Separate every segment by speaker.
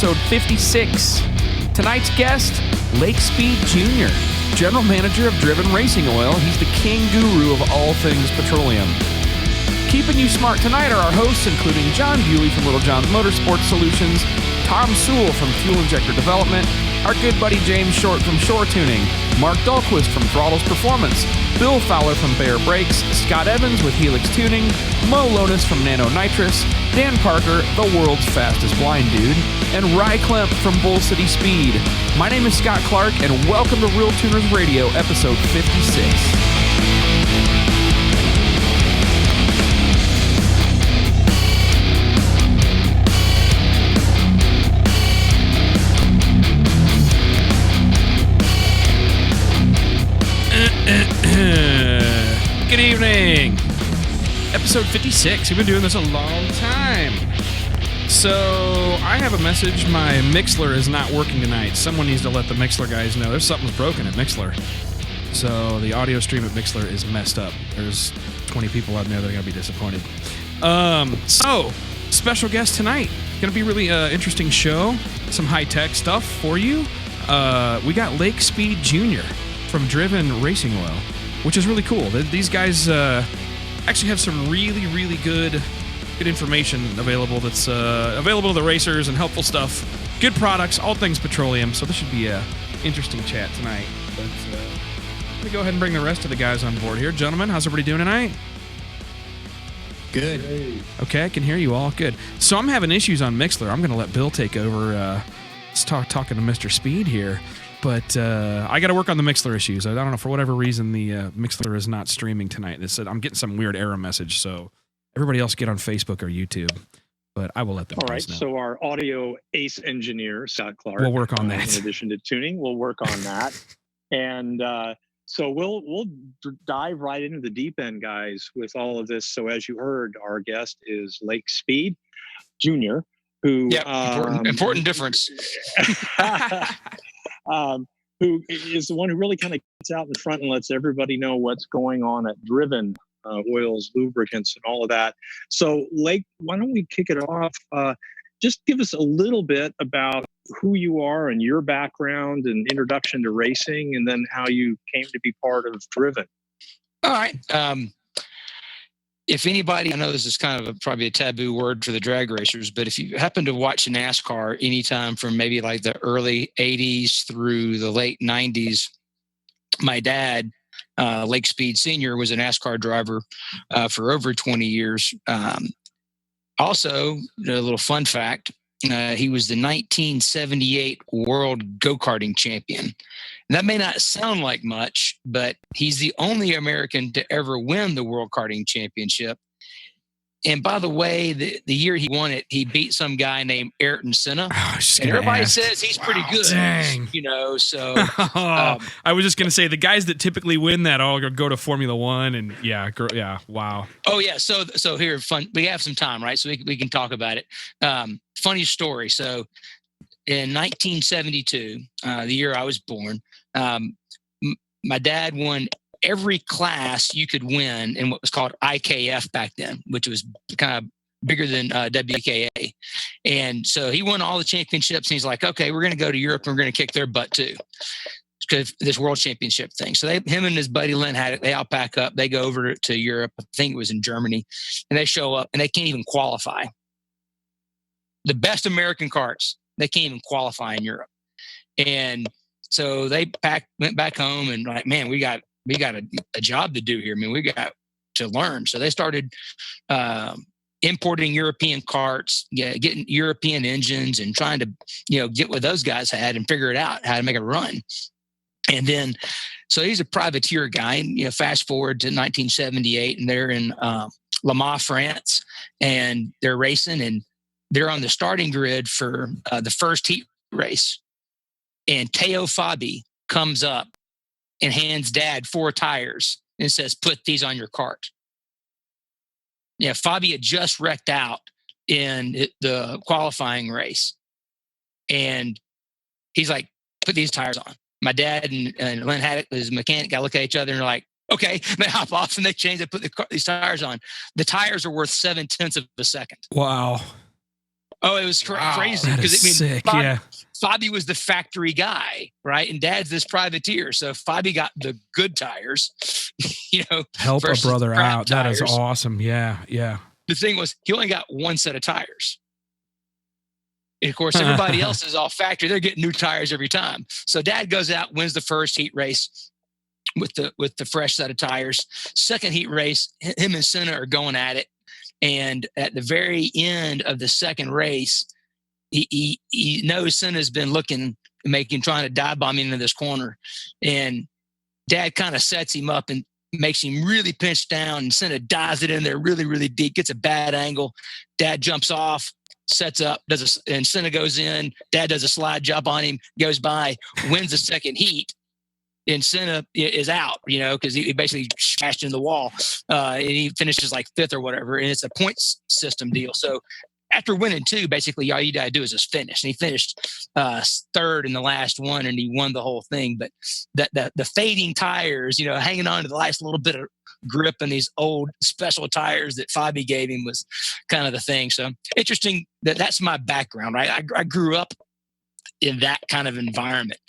Speaker 1: Episode 56. Tonight's guest, Lake Speed Jr., General Manager of Driven Racing Oil. He's the king guru of all things petroleum. Keeping you smart tonight are our hosts, including John Bewley from Little John's Motorsports Solutions, Tom Sewell from Fuel Injector Development, our good buddy James Short from Shore Tuning, Mark Dahlquist from Throttles Performance, Bill Fowler from Bear Brakes, Scott Evans with Helix Tuning, Mo Lonis from Nano Nitrous, Dan Parker, the world's fastest blind dude, and Rye Klemp from Bull City Speed. My name is Scott Clark, and welcome to RealTuners Radio, episode 56. Good evening. Episode 56. We've been doing this a long time. So, I have a message. My Mixler is not working tonight. Someone needs to let the Mixler guys know. There's something's broken at Mixler. So, the audio stream at Mixler is messed up. There's 20 people out there that are going to be disappointed. So, special guest tonight. Going to be a really interesting show. Some high-tech stuff for you. We got Lake Speed Jr. from Driven Racing Oil, which is really cool. These guys actually have some really good information available that's available to the racers and helpful stuff. Good products, all things petroleum. So this should be a interesting chat tonight. But let me go ahead and bring the rest of the guys on board here. Gentlemen, how's everybody doing tonight?
Speaker 2: Good.
Speaker 1: Okay, I can hear you all. Good. So I'm having issues on Mixler. I'm going to let Bill take over. Talking to Mr. Speed here. But I got to work on the Mixler issues. I don't know, for whatever reason, the Mixler is not streaming tonight. It said I'm getting some weird error message, so everybody else get on Facebook or YouTube. But I will let them know.
Speaker 2: All right, so our audio ace engineer, Scott Clark,
Speaker 1: we'll work on that.
Speaker 2: In addition to tuning, we'll work on that. And so we'll dive right into the deep end, guys, with all of this. So as you heard, our guest is Lake Speed Jr., who...
Speaker 3: important difference.
Speaker 2: Who is the one who really kind of gets out in front and lets everybody know what's going on at Driven Oils, lubricants, and all of that. So, Lake, why don't we kick it off? Just give us a little bit about who you are and your background and introduction to racing, and then how you came to be part of Driven.
Speaker 3: All right. If anybody, I know this is kind of probably a taboo word for the drag racers, but if you happen to watch NASCAR anytime from maybe like the early 80s through the late 90s, my dad, Lake Speed Sr., was a NASCAR driver for over 20 years. Also, a little fun fact, he was the 1978 World Go-Karting Champion. And that may not sound like much, but he's the only American to ever win the World Karting Championship. And by the way, the year he won it, he beat some guy named Ayrton Senna. And everybody says he's pretty good.
Speaker 1: Dang.
Speaker 3: You know, so...
Speaker 1: I was just going to say, the guys that typically win that all go to Formula One, and yeah, wow.
Speaker 3: Oh, yeah, so here, fun. We have some time, right? So we can talk about it. Funny story. So in 1972, the year I was born, my dad won every class you could win in what was called IKF back then, which was kind of bigger than WKA. And so he won all the championships, and he's like, okay, we're going to go to Europe and we're going to kick their butt too, because this world championship thing. So him and his buddy Lynn Haddock, they all pack up, they go over to Europe. I think it was in Germany, and they show up and they can't even qualify. The best American karts, they can't even qualify in Europe. And so they went back home and like, man, we got a job to do here. I mean, we got to learn. So they started importing European karts, getting European engines, and trying to, get what those guys had and figure it out how to make a run. And then, so he's a privateer guy. And, fast forward to 1978, and they're in Le Mans, France, and they're racing, and they're on the starting grid for the first heat race. And Teo Fabi comes up and hands Dad 4 tires and says, put these on your cart. Yeah, Fabi had just wrecked out in the qualifying race. And he's like, put these tires on. My dad and Lynn Haddock, his mechanic, got to look at each other and they're like, okay. They hop off and they change, they put these tires on. The tires are worth 0.7 of a second.
Speaker 1: Wow.
Speaker 3: Oh, it was crazy.
Speaker 1: That is sick. Yeah.
Speaker 3: Fabi was the factory guy, right? And Dad's this privateer. So Fabi got the good tires,
Speaker 1: help a brother out. That is
Speaker 3: tires.
Speaker 1: awesome. Yeah. Yeah.
Speaker 3: The thing was, he only got one set of tires. And of course, everybody else is all factory. They're getting new tires every time. So Dad goes out, wins the first heat race with the fresh set of tires. Second heat race, him and Senna are going at it. And at the very end of the second race, he knows Senna's been trying to dive bomb into this corner. And Dad kind of sets him up and makes him really pinch down. And Senna dives it in there really, really deep, gets a bad angle. Dad jumps off, sets up, and Senna goes in. Dad does a slide jump on him, goes by, wins the second heat. And Senna is out, because he basically smashed into the wall. And he finishes like fifth or whatever. And it's a points system deal. So after winning two, basically all you got to do is just finish. And he finished third in the last one, and he won the whole thing. But the fading tires, hanging on to the last little bit of grip in these old special tires that Fabi gave him was kind of the thing. So interesting that's my background, right? I grew up in that kind of environment.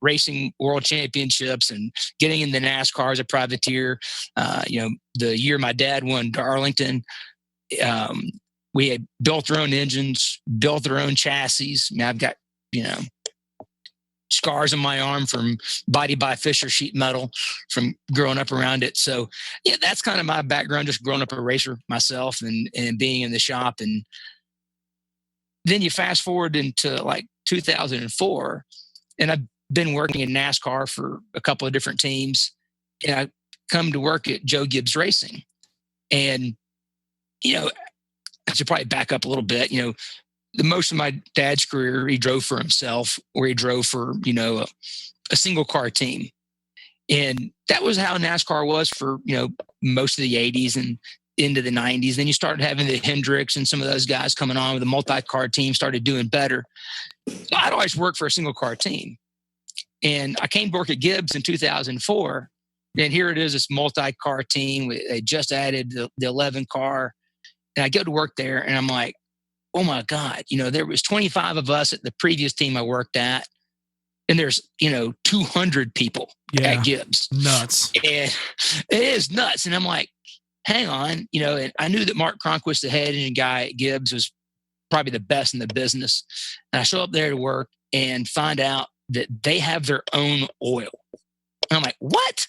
Speaker 3: Racing world championships and getting into NASCAR as a privateer. The year my dad won Darlington, we had built our own engines, built our own chassis. I mean, I've got, scars on my arm from body by Fisher sheet metal from growing up around it. So yeah, that's kind of my background, just growing up a racer myself and being in the shop. And then you fast forward into like 2004, and I've been working in NASCAR for a couple of different teams. And I come to work at Joe Gibbs Racing. And, I should probably back up a little bit. The most of my dad's career, he drove for himself, or he drove for, a single car team. And that was how NASCAR was for, most of the 80s and into the 90s. Then you started having the Hendricks and some of those guys coming on with a multi-car team, started doing better. So I'd always worked for a single car team. And I came to work at Gibbs in 2004. And here it is, this multi-car team. They just added the 11 car. And I go to work there and I'm like, oh my God, there was 25 of us at the previous team I worked at. And there's, 200 people at Gibbs.
Speaker 1: Nuts.
Speaker 3: And it is nuts. And I'm like, hang on, and I knew that Mark Cronquist, the head engine guy at Gibbs, was probably the best in the business. And I show up there to work and find out that they have their own oil. And I'm like, what?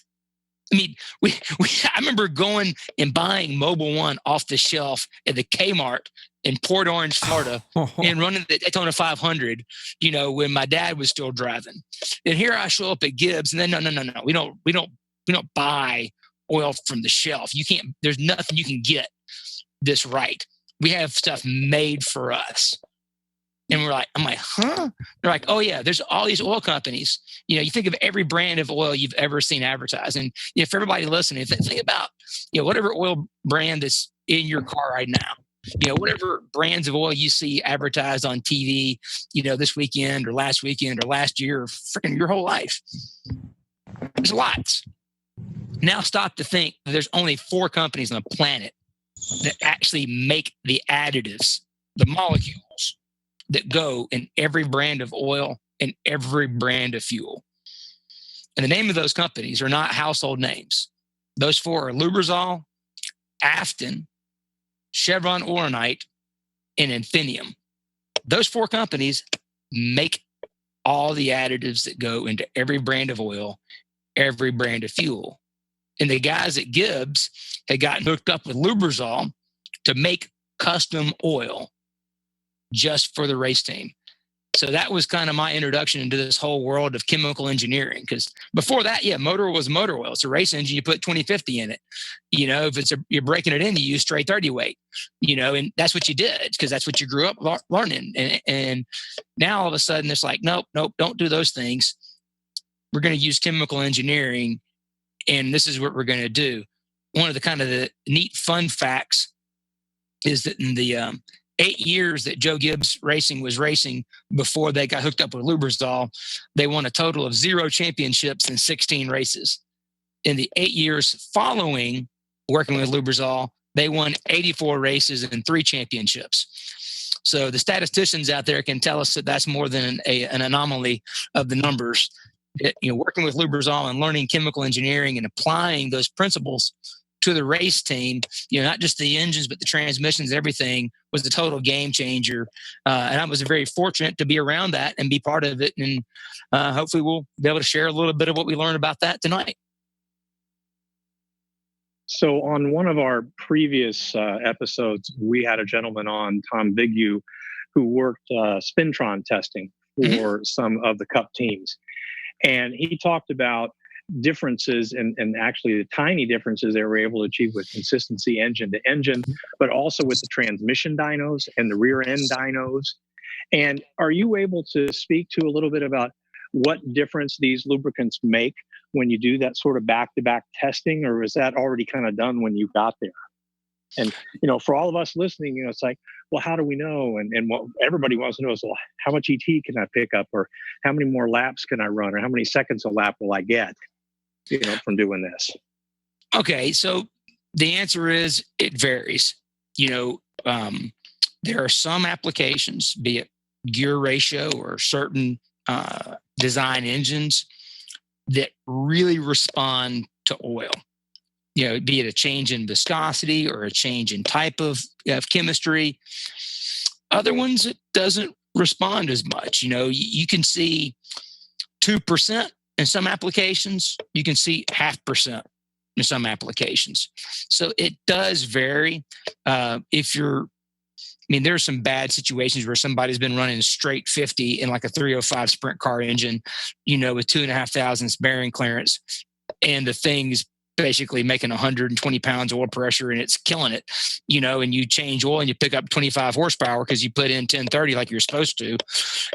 Speaker 3: I mean, I remember going and buying Mobil 1 off the shelf at the Kmart in Port Orange, Florida, and running the Daytona 500, when my dad was still driving. And here I show up at Gibbs, and then no, we don't buy oil from the shelf. You can't. There's nothing you can get this right. We have stuff made for us. And I'm like, huh? They're like, oh yeah, there's all these oil companies. You think of every brand of oil you've ever seen advertised. And for everybody listening, think about, whatever oil brand that's in your car right now, whatever brands of oil you see advertised on TV, this weekend or last weekend or last year or freaking your whole life. There's lots. Now stop to think that there's only 4 companies on the planet that actually make the additives, the molecules that go in every brand of oil and every brand of fuel. And the name of those companies are not household names. Those 4 are Lubrizol, Afton, Chevron Oronite, and Infinium. Those 4 companies make all the additives that go into every brand of oil, every brand of fuel. And the guys at Gibbs had gotten hooked up with Lubrizol to make custom oil just for the race team. So that was kind of my introduction into this whole world of chemical engineering. Because before that, motor oil was motor oil. It's a race engine. You put 2050 in it. If you're breaking it in, you use straight 30 weight. And that's what you did because that's what you grew up learning. And now all of a sudden it's like, nope, don't do those things. We're going to use chemical engineering, and this is what we're going to do. One of the kind of the neat fun facts is that in the 8 years that Joe Gibbs Racing was racing before they got hooked up with Lubrizol, they won a total of 0 championships in 16 races. In the 8 years following working with Lubrizol, they won 84 races and 3 championships. So the statisticians out there can tell us that that's more than an anomaly of the numbers. Working with Lubrizol and learning chemical engineering and applying those principles to the race team, not just the engines, but the transmissions, everything was a total game changer. And I was very fortunate to be around that and be part of it. And hopefully we'll be able to share a little bit of what we learned about that tonight.
Speaker 2: So on one of our previous episodes, we had a gentleman on, Tom Bigu, who worked spintron testing for some of the Cup teams. And he talked about differences and actually the tiny differences they were able to achieve with consistency engine to engine, but also with the transmission dynos and the rear end dynos. And are you able to speak to a little bit about what difference these lubricants make when you do that sort of back-to-back testing, or is that already kind of done when you got there? And, for all of us listening, it's like, well, how do we know? And what everybody wants to know is, well, how much ET can I pick up, or how many more laps can I run, or how many seconds a lap will I get, from doing this?
Speaker 3: Okay. So the answer is it varies. There are some applications, be it gear ratio or certain design engines, that really respond to oil. Be it a change in viscosity or a change in type of chemistry. Other ones, it doesn't respond as much. You can see 2% in some applications. You can see 0.5% in some applications. So it does vary. There's some bad situations where somebody's been running straight 50 in like a 305 sprint car engine, with 2,500 bearing clearance, and the thing's basically making 120 pounds oil pressure and it's killing it, and you change oil and you pick up 25 horsepower because you put in 1030 like you're supposed to.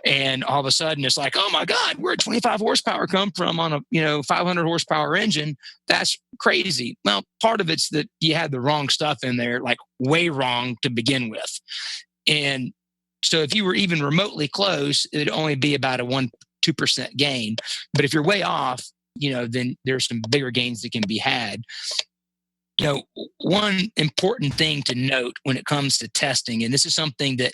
Speaker 3: And all of a sudden it's like, oh my God, where'd 25 horsepower come from on a, 500 horsepower engine? That's crazy. Well, part of it's that you had the wrong stuff in there, like way wrong to begin with. And so if you were even remotely close, it'd only be about a 1-2% gain. But if you're way off, then there's some bigger gains that can be had. One important thing to note when it comes to testing, and this is something that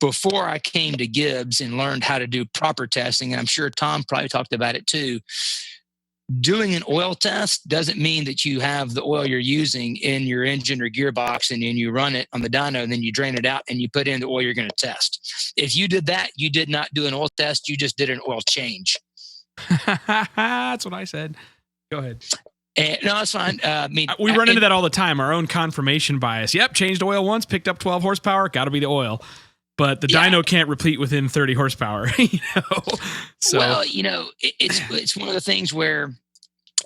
Speaker 3: before I came to Gibbs and learned how to do proper testing, and I'm sure Tom probably talked about it too, doing an oil test doesn't mean that you have the oil you're using in your engine or gearbox and then you run it on the dyno and then you drain it out and you put in the oil you're going to test. If you did that, you did not do an oil test, you just did an oil change.
Speaker 1: That's what I said. Go ahead.
Speaker 3: No, it's fine.
Speaker 1: We run into that all the time. Our own confirmation bias. Yep, changed oil once, picked up 12 horsepower. Got to be the oil. But the dyno can't replete within 30 horsepower. So.
Speaker 3: Well, it's one of the things where,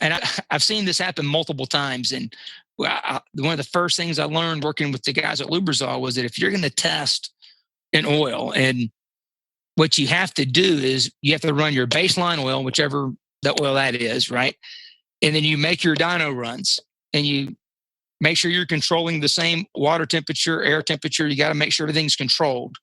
Speaker 3: and I've seen this happen multiple times. And one of the first things I learned working with the guys at Lubrizol was that if you're going to test an oil, and what you have to do is you have to run your baseline oil, whichever the oil that is, right? And then you make your dyno runs and you make sure you're controlling the same water temperature, air temperature. You got to make sure everything's controlled.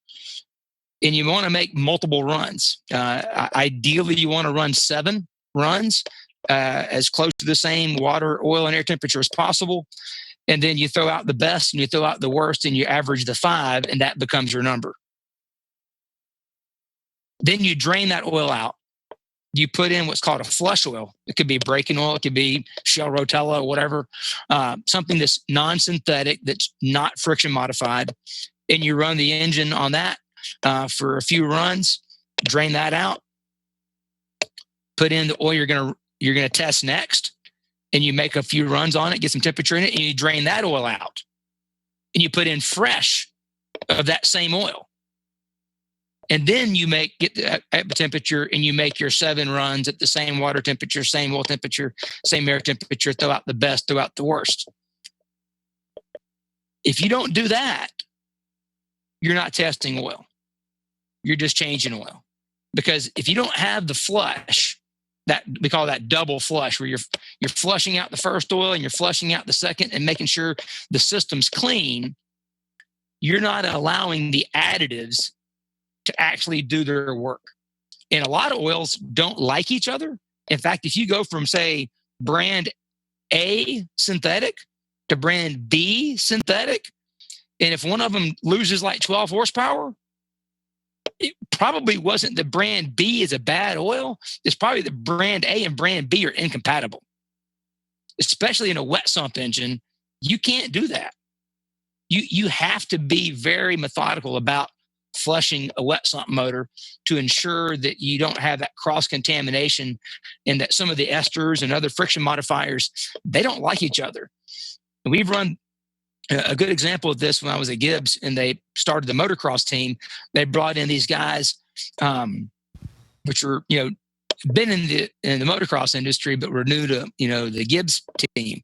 Speaker 3: And you want to make multiple runs. Ideally, you want to run 7 runs as close to the same water, oil, and air temperature as possible. And then you throw out the best and you throw out the worst and you average the 5, and that becomes your number. Then you drain that oil out. You put in what's called a flush oil. It could be braking oil. It could be Shell Rotella, whatever. Something that's non-synthetic, that's not friction modified. And you run the engine on that for a few runs. Drain that out. Put in the oil you're gonna test next. And you make a few runs on it, get some temperature in it, and you drain that oil out. And you put in fresh of that same oil. And then you get the temperature and you make your 7 runs at the same water temperature, same oil temperature, same air temperature, throw out the best, throw out the worst. If you don't do that, you're not testing oil. You're just changing oil. Because if you don't have the flush, that we call that double flush, where you're flushing out the first oil and you're flushing out the second and making sure the system's clean, you're not allowing the additives to actually do their work. And a lot of oils don't like each other. In fact, if you go from, say, brand A synthetic to brand B synthetic, And if one of them loses like 12 horsepower, it probably wasn't the brand B is a bad oil. It's probably the brand A and brand B are incompatible. Especially in a wet sump engine, you can't do that. You have to be very methodical about flushing a wet sump motor to ensure that you don't have that cross-contamination and that some of the esters and other friction modifiers, they don't like each other. And we've run a good example of this when I was at Gibbs and they started the motocross team. They brought in these guys, which were, been in the motocross industry, but were new to, the Gibbs team.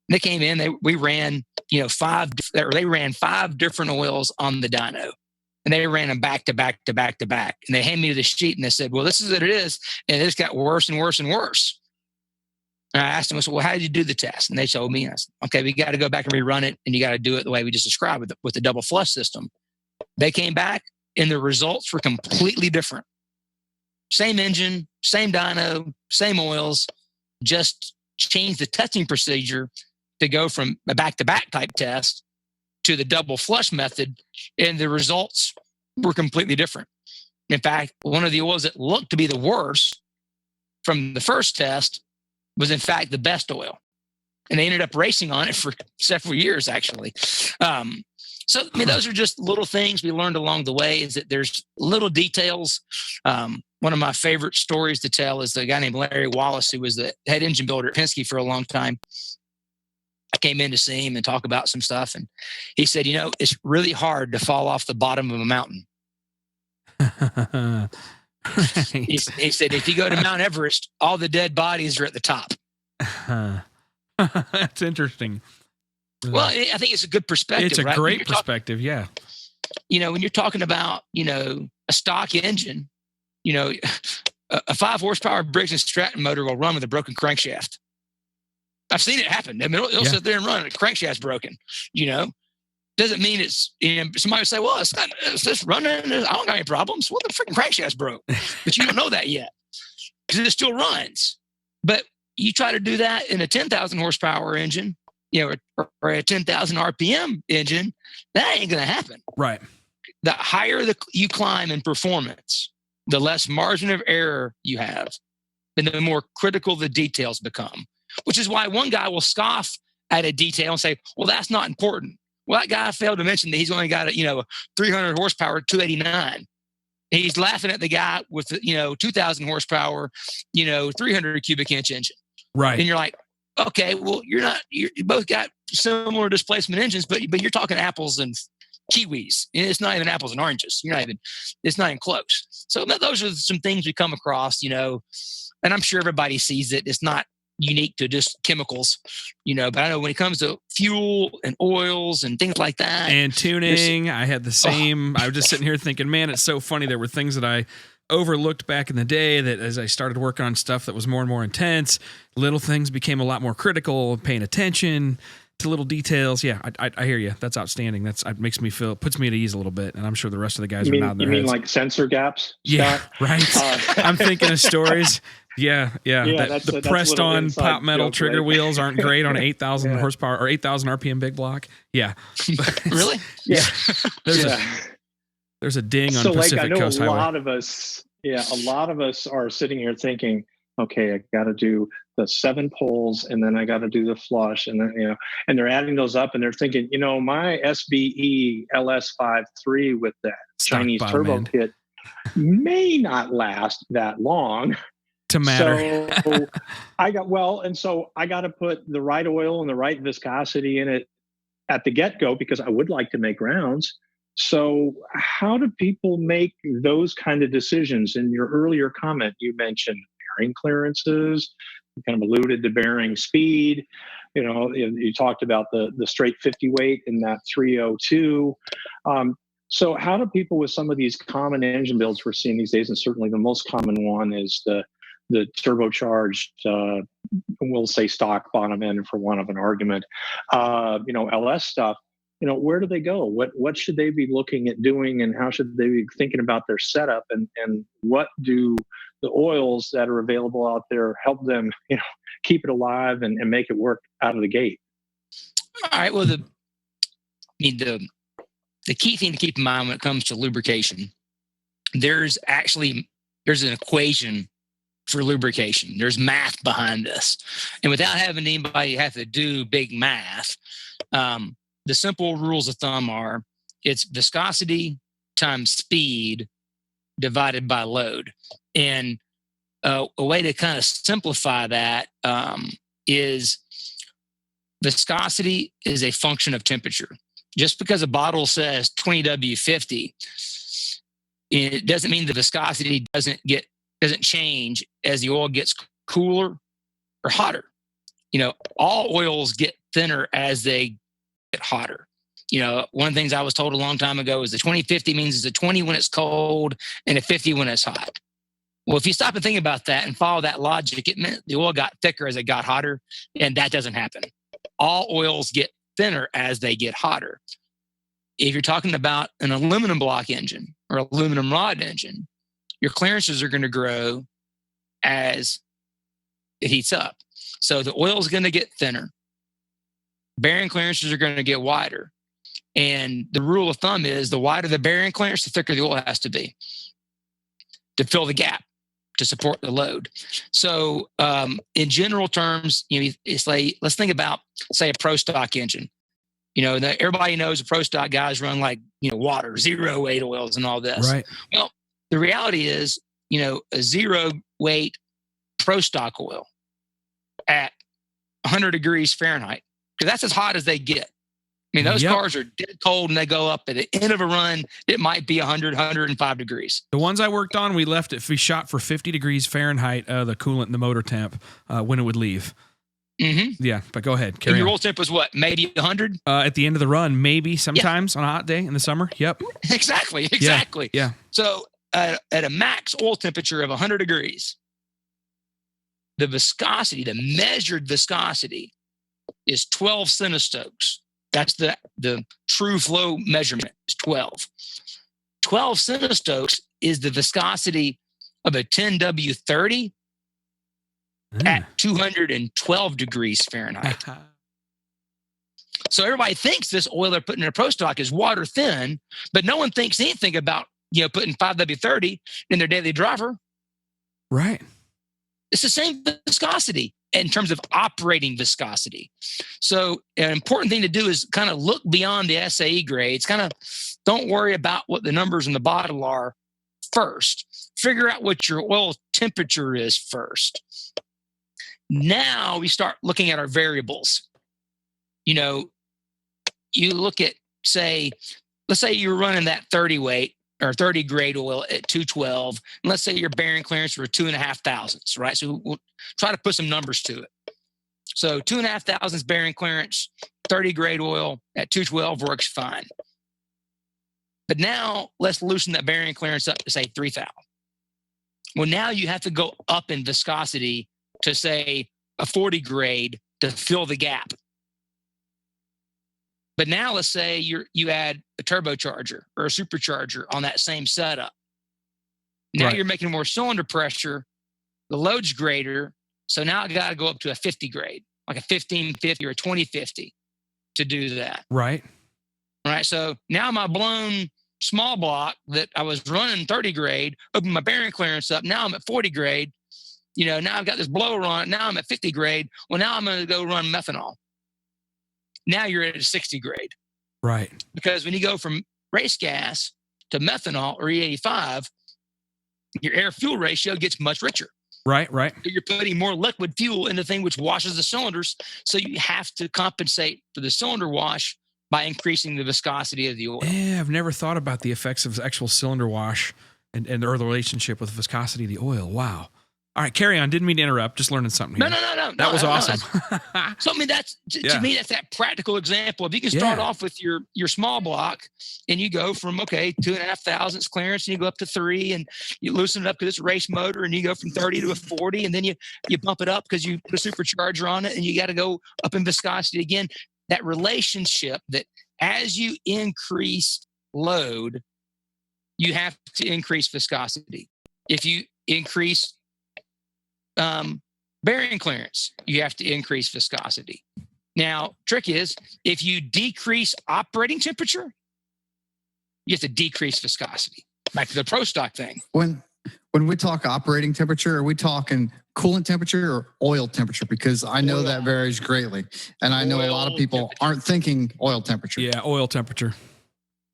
Speaker 3: They came in, we ran, they ran 5 different oils on the dyno. And they ran them back to back to back to back. And they handed me the sheet and they said, well, this is what it is. And it just got worse and worse and worse. And I asked them, I said, well, how did you do the test? And they told me, I said, okay, we got to go back and rerun it. And you got to do it the way we just described with the double flush system. They came back and the results were completely different. Same engine, same dyno, same oils, just changed the testing procedure to go from a back-to-back type test to the double flush method, and the results were completely different. In fact, one of the oils that looked to be the worst from the first test was in fact the best oil. And they ended up racing on it for several years, actually. So, those are just little things we learned along the way, is that there's little details. One of my favorite stories to tell is the guy named Larry Wallace, who was the head engine builder at Penske for a long time. I came in to see him and talk about some stuff. And he said, it's really hard to fall off the bottom of a mountain.
Speaker 1: Right.
Speaker 3: He said, if you go to Mount Everest, all the dead bodies are at the top.
Speaker 1: That's interesting.
Speaker 3: Well, I think it's a good perspective.
Speaker 1: It's a great perspective. Yeah.
Speaker 3: When you're talking about, a stock engine, a 5 horsepower Briggs and Stratton motor will run with a broken crankshaft. I've seen it happen. It'll sit there and run. The crankshaft's broken. Doesn't mean it's. Somebody would say, "Well, it's just running. I don't got any problems." Well, the freaking crankshaft's broke, but you don't know that yet because it still runs. But you try to do that in a 10,000 horsepower engine, or a 10,000 RPM engine, that ain't going to happen.
Speaker 1: Right.
Speaker 3: The higher you climb in performance, the less margin of error you have, and the more critical the details become. Which is why one guy will scoff at a detail and say, well, that's not important. Well, that guy failed to mention that he's only got a 300 horsepower 289. He's laughing at the guy with 2,000 horsepower 300 cubic inch engine.
Speaker 1: Right.
Speaker 3: And you're like, okay, well, you both got similar displacement engines, but you're talking apples and kiwis. It's not even apples and oranges. It's not even close. So those are some things we come across, and I'm sure everybody sees it. It's not unique to just chemicals, but I know when it comes to fuel and oils and things like that.
Speaker 1: And tuning, I had the same. I was just sitting here thinking, man, it's so funny. There were things that I overlooked back in the day that as I started working on stuff that was more and more intense, little things became a lot more critical, paying attention to little details. Yeah, I hear you. That's outstanding. Puts me at ease a little bit. And I'm sure the rest of the guys are nodding their heads.
Speaker 2: You mean like sensor gaps,
Speaker 1: yeah,
Speaker 2: Scott?
Speaker 1: Right. I'm thinking of stories. Yeah. The pressed on pop metal trigger
Speaker 2: right?
Speaker 1: wheels aren't great on an 8,000 horsepower or 8,000 RPM big block. Yeah.
Speaker 3: Really?
Speaker 1: Yeah. There's a ding on Pacific Coast Highway.
Speaker 2: A lot of us are sitting here thinking, okay, I got to do the 7 poles and then I got to do the flush and then, and they're adding those up and they're thinking, my SBE LS53 with that Chinese turbo kit may not last that long.
Speaker 1: To matter.
Speaker 2: So I got to put the right oil and the right viscosity in it at the get-go because I would like to make rounds. So how do people make those kind of decisions? In your earlier comment, you mentioned bearing clearances, you kind of alluded to bearing speed. You talked about the straight 50 weight in that 302. So how do people with some of these common engine builds we're seeing these days, and certainly the most common one is the turbocharged, we'll say stock bottom end for one of an argument, LS stuff, where do they go? What should they be looking at doing and how should they be thinking about their setup and what do the oils that are available out there help them, keep it alive and make it work out of the gate?
Speaker 3: All right. Well, the key thing to keep in mind when it comes to lubrication, there's an equation for lubrication. There's math behind this. And without having anybody have to do big math, the simple rules of thumb are it's viscosity times speed divided by load. And a way to kind of simplify that is viscosity is a function of temperature. Just because a bottle says 20W50, it doesn't mean the viscosity doesn't change as the oil gets cooler or hotter. All oils get thinner as they get hotter. One of the things I was told a long time ago is the 2050 means it's a 20 when it's cold and a 50 when it's hot. Well, if you stop and think about that and follow that logic, it meant the oil got thicker as it got hotter, and that doesn't happen. All oils get thinner as they get hotter. If you're talking about an aluminum block engine or aluminum rod engine, your clearances are going to grow as it heats up. So the oil is going to get thinner. Bearing clearances are going to get wider. And the rule of thumb is the wider the bearing clearance, the thicker the oil has to be to fill the gap, to support the load. So in general terms, it's like, let's think about, say, a pro stock engine. Everybody knows the pro stock guys run like, water, 0 weight oils and all this.
Speaker 1: Right.
Speaker 3: Well, the reality is, a 0 weight pro stock oil at 100 degrees Fahrenheit, because that's as hot as they get. I mean, those cars are dead cold and they go up at the end of a run. It might be 100, 105 degrees.
Speaker 1: The ones I worked on, we shot for 50 degrees Fahrenheit, the coolant and the motor temp when it would leave.
Speaker 3: Mm-hmm.
Speaker 1: Yeah, but go ahead.
Speaker 3: And your roll temp was what? Maybe 100?
Speaker 1: At the end of the run, maybe sometimes on a hot day in the summer. Yep.
Speaker 3: Exactly.
Speaker 1: Yeah.
Speaker 3: So at a max oil temperature of 100 degrees, the viscosity, the measured viscosity, is 12 centistokes. That's the true flow measurement is 12. 12 centistokes is the viscosity of a 10W30 at 212 degrees Fahrenheit. So everybody thinks this oil they're putting in a pro stock is water thin, but no one thinks anything about putting 5W30 in their daily driver.
Speaker 1: Right.
Speaker 3: It's the same viscosity in terms of operating viscosity. So an important thing to do is kind of look beyond the SAE grades. Kind of don't worry about what the numbers in the bottle are first. Figure out what your oil temperature is first. Now we start looking at our variables. You look at, let's say you're running that 30 weight or 30 grade oil at 212. And let's say your bearing clearance were 2,500, right? So we'll try to put some numbers to it. So 2,500 bearing clearance, 30 grade oil at 212 works fine. But now let's loosen that bearing clearance up to say 3,000. Well, now you have to go up in viscosity to say a 40 grade to fill the gap. But now let's say you add a turbocharger or a supercharger on that same setup. Now You're making more cylinder pressure. The load's greater. So now I got to go up to a 50 grade, like a 1550 or a 2050 to do that.
Speaker 1: Right.
Speaker 3: So now my blown small block that I was running 30 grade, opened my bearing clearance up. Now I'm at 40 grade. Now I've got this blower on it. Now I'm at 50 grade. Well, now I'm going to go run methanol. Now you're at a 60 grade.
Speaker 1: Right.
Speaker 3: Because when you go from race gas to methanol or E85, your air fuel ratio gets much richer.
Speaker 1: Right.
Speaker 3: So you're putting more liquid fuel in the thing which washes the cylinders. So you have to compensate for the cylinder wash by increasing the viscosity of the oil.
Speaker 1: Yeah, I've never thought about the effects of actual cylinder wash and the relationship with the viscosity of the oil. Wow. All right, carry on. Didn't mean to interrupt. Just learning something here.
Speaker 3: No.
Speaker 1: That was awesome.
Speaker 3: So I mean, to me, that's that practical example. If you can start off with your small block and you go from 2,500 clearance and you go up to 3 and you loosen it up because it's a race motor and you go from 30 to a 40 and then you bump it up because you put a supercharger on it and you got to go up in viscosity again. That relationship that as you increase load, you have to increase viscosity. If you increase bearing clearance, you have to increase viscosity. Now, trick is if you decrease operating temperature, you have to decrease viscosity. Back to the pro stock thing.
Speaker 4: When we talk operating temperature, are we talking coolant temperature or oil temperature? Because I know that varies greatly. And I know a lot of people aren't thinking oil temperature.
Speaker 1: Yeah, oil temperature.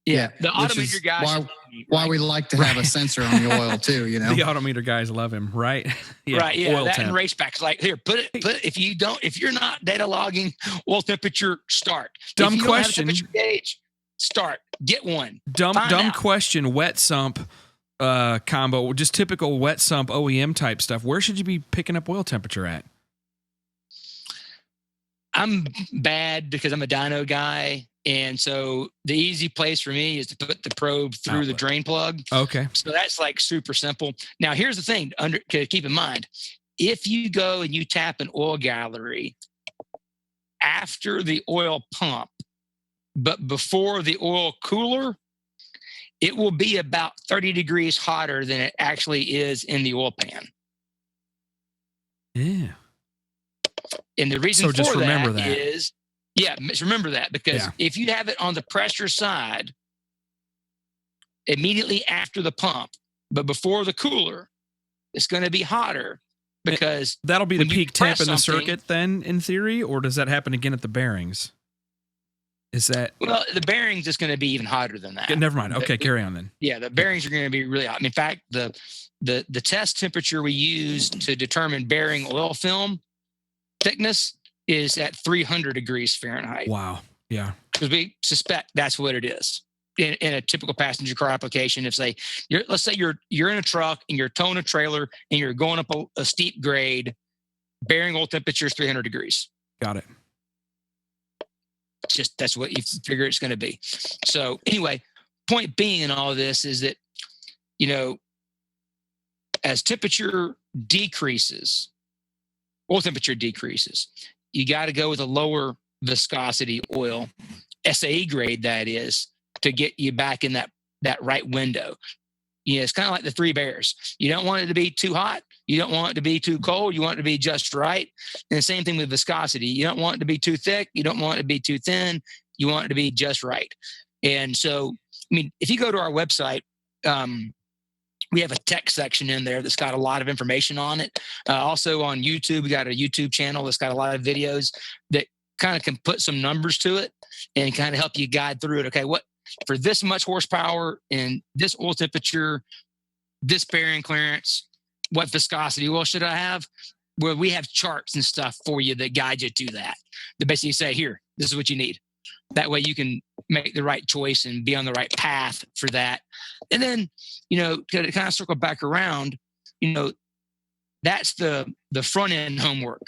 Speaker 3: Yeah. The autometer guys.
Speaker 4: Why we like to have a sensor on the oil too, you know?
Speaker 1: The autometer guys love him, right?
Speaker 3: Yeah, right. Yeah.
Speaker 1: Oil
Speaker 3: that
Speaker 1: temp.
Speaker 3: and race packs. Like, here, put it. If you're not data logging oil temperature, start.
Speaker 1: Dumb
Speaker 3: if you
Speaker 1: question.
Speaker 3: Don't have a temperature gauge, start. Get one.
Speaker 1: Dumb question. Wet sump combo, just typical wet sump OEM type stuff. Where should you be picking up oil temperature at?
Speaker 3: I'm bad because I'm a dyno guy. And so the easy place for me is to put the probe through the drain plug.
Speaker 1: Okay.
Speaker 3: So that's like super simple. Now, here's the thing to keep in mind. If you go and you tap an oil gallery after the oil pump, but before the oil cooler, it will be about 30 degrees hotter than it actually is in the oil pan.
Speaker 1: Yeah.
Speaker 3: And the reason
Speaker 1: just
Speaker 3: for
Speaker 1: remember
Speaker 3: that is, remember that, because if you have it on the pressure side immediately after the pump, but before the cooler, it's going to be hotter because
Speaker 1: that'll be the peak temp in the circuit then, in theory, or does that happen again at the bearings? Is that...
Speaker 3: Well, the bearings is going to be even hotter than that.
Speaker 1: Never mind. Okay, carry on then.
Speaker 3: Yeah, the bearings are going to be really hot. In fact, the test temperature we use to determine bearing oil film thickness is at 300 degrees Fahrenheit.
Speaker 1: Wow. Yeah.
Speaker 3: Because we suspect that's what it is in a typical passenger car application. If let's say you're in a truck and you're towing a trailer and you're going up a steep grade, bearing oil temperature is 300 degrees.
Speaker 1: Got it.
Speaker 3: That's what you figure it's going to be. So anyway, point being in all of this is that, as temperature decreases, oil temperature decreases, you got to go with a lower viscosity oil, SAE grade that is, to get you back in that right window. It's kind of like the three bears. You don't want it to be too hot. You don't want it to be too cold. You want it to be just right. And the same thing with viscosity. You don't want it to be too thick. You don't want it to be too thin. You want it to be just right. And so, if you go to our website, we have a tech section in there that's got a lot of information on it. Also on YouTube, we got a YouTube channel that's got a lot of videos that kind of can put some numbers to it and kind of help you guide through it. Okay, what for this much horsepower and this oil temperature, this bearing clearance, what viscosity oil should I have? Well, we have charts and stuff for you that guide you to that. That basically say, here, this is what you need. That way you can make the right choice and be on the right path for that. And then, to kind of circle back around, that's the front end homework.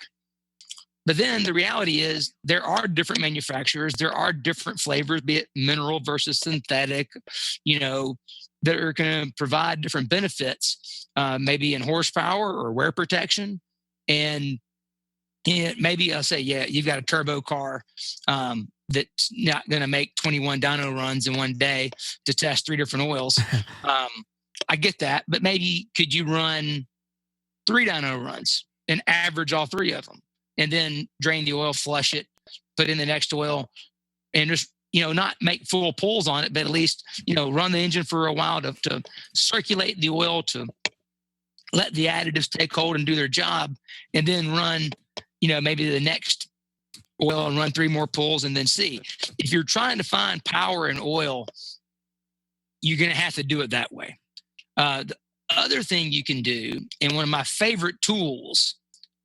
Speaker 3: But then the reality is there are different manufacturers. There are different flavors, be it mineral versus synthetic, that are going to provide different benefits, maybe in horsepower or wear protection. And maybe I'll say, you've got a turbo car that's not going to make 21 dyno runs in one day to test 3 different oils. I get that, but maybe could you run 3 dyno runs and average all 3 of them, and then drain the oil, flush it, put in the next oil, and just not make full pulls on it, but at least run the engine for a while to circulate the oil, to let the additives take hold and do their job, and then run maybe the next oil and run 3 more pulls and then see. If you're trying to find power in oil, you're going to have to do it that way. The other thing you can do, and one of my favorite tools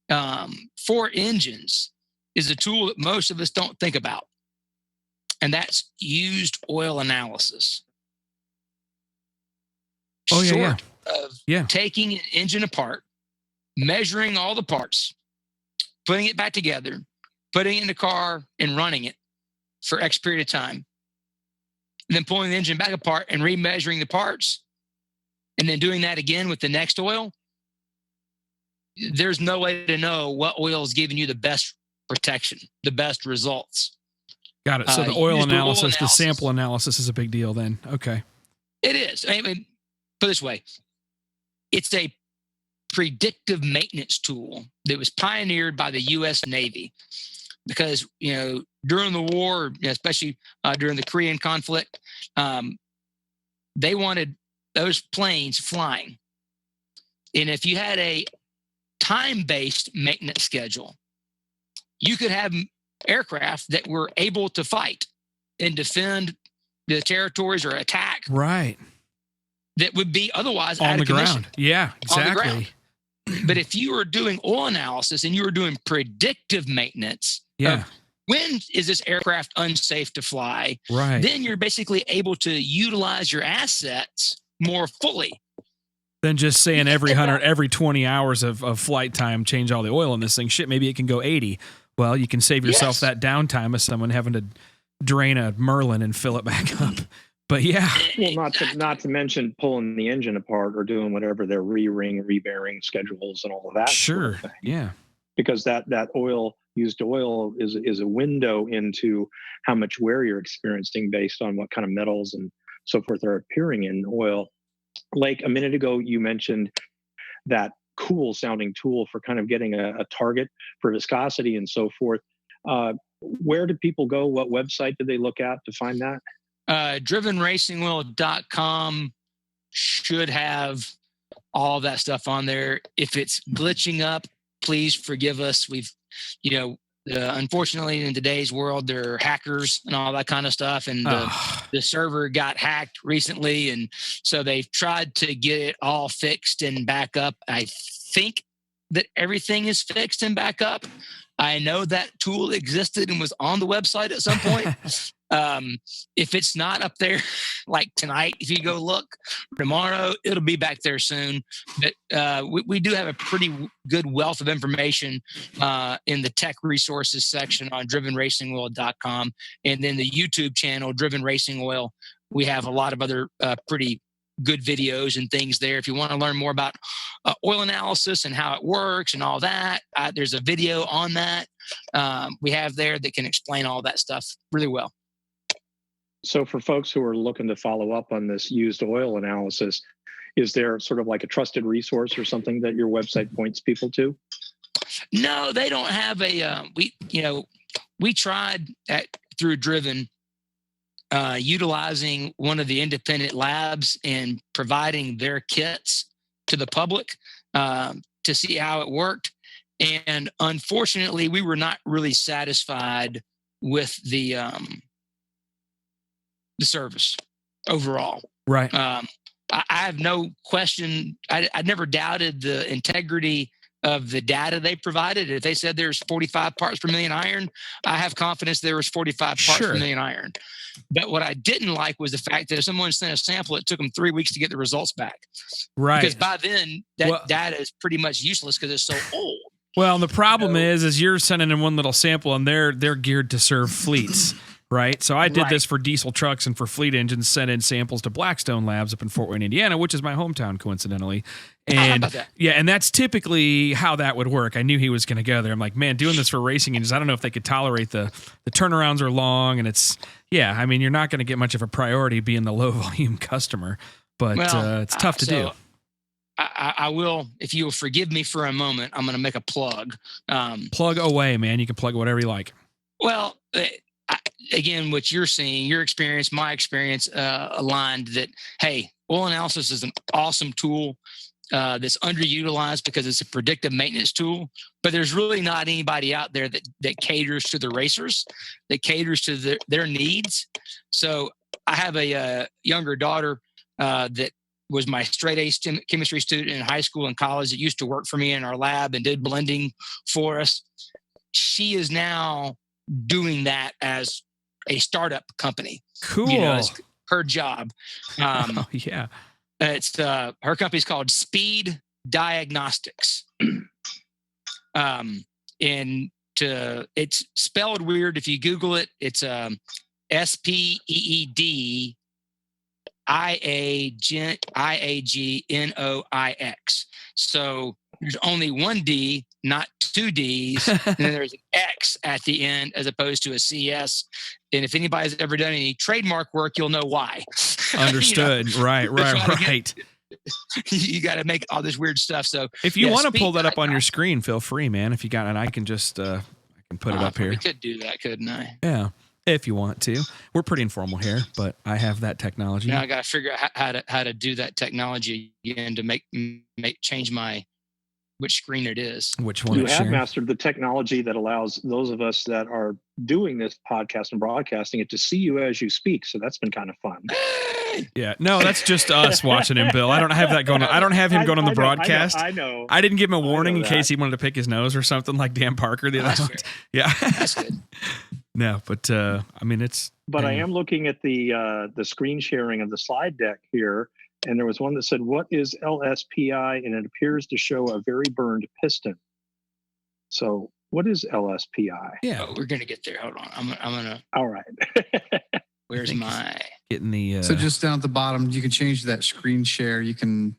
Speaker 3: for engines, is a tool that most of us don't think about, and that's used oil analysis. Short of taking an engine apart, measuring all the parts, putting it back together, putting it in the car and running it for X period of time, and then pulling the engine back apart and remeasuring the parts, and then doing that again with the next oil, there's no way to know what oil is giving you the best protection, the best results.
Speaker 1: Got it. So the oil analysis, the sample analysis is a big deal then. Okay.
Speaker 3: It is. Put it this way. It's a predictive maintenance tool that was pioneered by the U.S. Navy because, during the war, especially during the Korean conflict, they wanted those planes flying. And if you had a time-based maintenance schedule, you could have aircraft that were able to fight and defend the territories or attack.
Speaker 1: Right.
Speaker 3: That would be otherwise
Speaker 1: on
Speaker 3: out
Speaker 1: the
Speaker 3: of commission.
Speaker 1: ground. Yeah, exactly.
Speaker 3: But if you were doing oil analysis and you were doing predictive maintenance,
Speaker 1: yeah.
Speaker 3: When is this aircraft unsafe to fly?
Speaker 1: Right.
Speaker 3: Then you're basically able to utilize your assets more fully.
Speaker 1: Than just saying every 20 hours of flight time, change all the oil in this thing. Shit, maybe it can go 80. Well, you can save yourself that downtime of someone having to drain a Merlin and fill it back up. But yeah.
Speaker 2: Well, not to mention pulling the engine apart or doing whatever their re-bearing schedules and all of that.
Speaker 1: Sure.
Speaker 2: Sort of thing.
Speaker 1: Yeah.
Speaker 2: Because that used oil is a window into how much wear you're experiencing based on what kind of metals and so forth are appearing in oil. Like a minute ago, you mentioned that cool sounding tool for kind of getting a target for viscosity and so forth. Where do people go? What website do they look at to find that?
Speaker 3: drivenracingoil.com should have all that stuff on there. If it's glitching up, please forgive us. We've, unfortunately in today's world, there are hackers and all that kind of stuff. And the server got hacked recently. And so they've tried to get it all fixed and back up. I think that everything is fixed and back up. I know that tool existed and was on the website at some point. If it's not up there, like tonight, if you go look, tomorrow, it'll be back there soon. But we do have a pretty good wealth of information in the tech resources section on drivenracingoil.com. And then the YouTube channel, Driven Racing Oil, we have a lot of other pretty good videos and things there. If you want to learn more about oil analysis and how it works and all that, there's a video on that we have there that can explain all that stuff really well.
Speaker 2: So for folks who are looking to follow up on this used oil analysis, is there sort of like a trusted resource or something that your website points people to?
Speaker 3: No, they don't have a, we tried through Driven utilizing one of the independent labs and providing their kits to the public to see how it worked. And unfortunately, we were not really satisfied with the service overall.
Speaker 1: Right.
Speaker 3: I have no question. I never doubted the integrity of the data they provided. If they said there's 45 parts per million iron, I have confidence there was 45 parts per million iron. But what I didn't like was the fact that if someone sent a sample, it took them 3 weeks to get the results back.
Speaker 1: Right.
Speaker 3: Because by then, that data is pretty much useless because it's so old.
Speaker 1: Well, and the problem is you're sending in one little sample and they're geared to serve fleets. Right. So I did this for diesel trucks and for fleet engines, sent in samples to Blackstone Labs up in Fort Wayne, Indiana, which is my hometown, coincidentally. And and that's typically how that would work. I knew he was going to go there. I'm like, man, doing this for racing engines, I don't know if they could tolerate the turnarounds are long. And I mean, you're not going to get much of a priority being the low volume customer, but it's tough to do.
Speaker 3: I will, if you will forgive me for a moment, I'm going to make a plug.
Speaker 1: Plug away, man. You can plug whatever you like.
Speaker 3: Well, again, what you're seeing, your experience, my experience aligned that, hey, oil analysis is an awesome tool that's underutilized because it's a predictive maintenance tool, but there's really not anybody out there that caters to the racers, that caters to their needs. So I have a younger daughter that was my straight A chemistry student in high school and college that used to work for me in our lab and did blending for us. She is now doing that as a startup company.
Speaker 1: Cool.
Speaker 3: It's her job.
Speaker 1: Yeah.
Speaker 3: It's her company's called Speed Diagnostics. It's spelled weird. If you Google it, it's SPEEDIAGNOIX. So there's only one D, not two Ds, and then there's an X at the end as opposed to a CS. And if anybody's ever done any trademark work, you'll know why.
Speaker 1: Understood. Right.
Speaker 3: You got to make all this weird stuff. So
Speaker 1: if you want to pull that up on your screen, feel free, man. If you got it, I can just I can put it up here.
Speaker 3: I could do that, couldn't I?
Speaker 1: Yeah. if you want to. We're pretty informal here, but I have that technology.
Speaker 3: Now I got to figure out how to do that technology again to change which screen it is.
Speaker 1: Which one?
Speaker 2: You have mastered the technology that allows those of us that are doing this podcast and broadcasting it to see you as you speak. So that's been kind of fun.
Speaker 1: Yeah, no, that's just us watching him, Bill. I don't have that going on. I don't have him going on the broadcast.
Speaker 2: I know.
Speaker 1: I didn't give him a warning in case he wanted to pick his nose or something like Dan Parker the other night. Yeah,
Speaker 3: that's good.
Speaker 1: No, but I mean it's.
Speaker 2: But I am looking at the screen sharing of the slide deck here, and there was one that said, "What is LSPI?" and it appears to show a very burned piston. So, what is LSPI?
Speaker 1: Yeah,
Speaker 3: we're gonna get there. Hold on, I'm gonna.
Speaker 2: All right.
Speaker 3: Where's my
Speaker 1: getting the?
Speaker 4: So just down at the bottom, you can change that screen share. You can,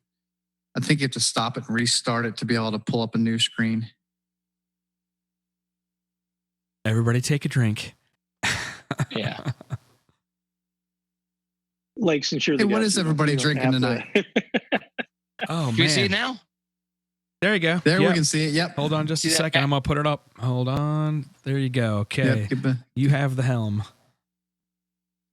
Speaker 4: I think you have to stop it and restart it to be able to pull up a new screen.
Speaker 1: Everybody take a drink.
Speaker 3: Yeah.
Speaker 2: Like, since you're the
Speaker 4: what
Speaker 2: guest,
Speaker 4: is everybody drinking tonight?
Speaker 1: Oh, man.
Speaker 3: Can you see it now?
Speaker 1: There you go.
Speaker 4: There, we can see it. Yep.
Speaker 1: Hold on just a second. I'm going to put it up. Hold on. There you go. Okay.
Speaker 4: Yep.
Speaker 1: You have the helm.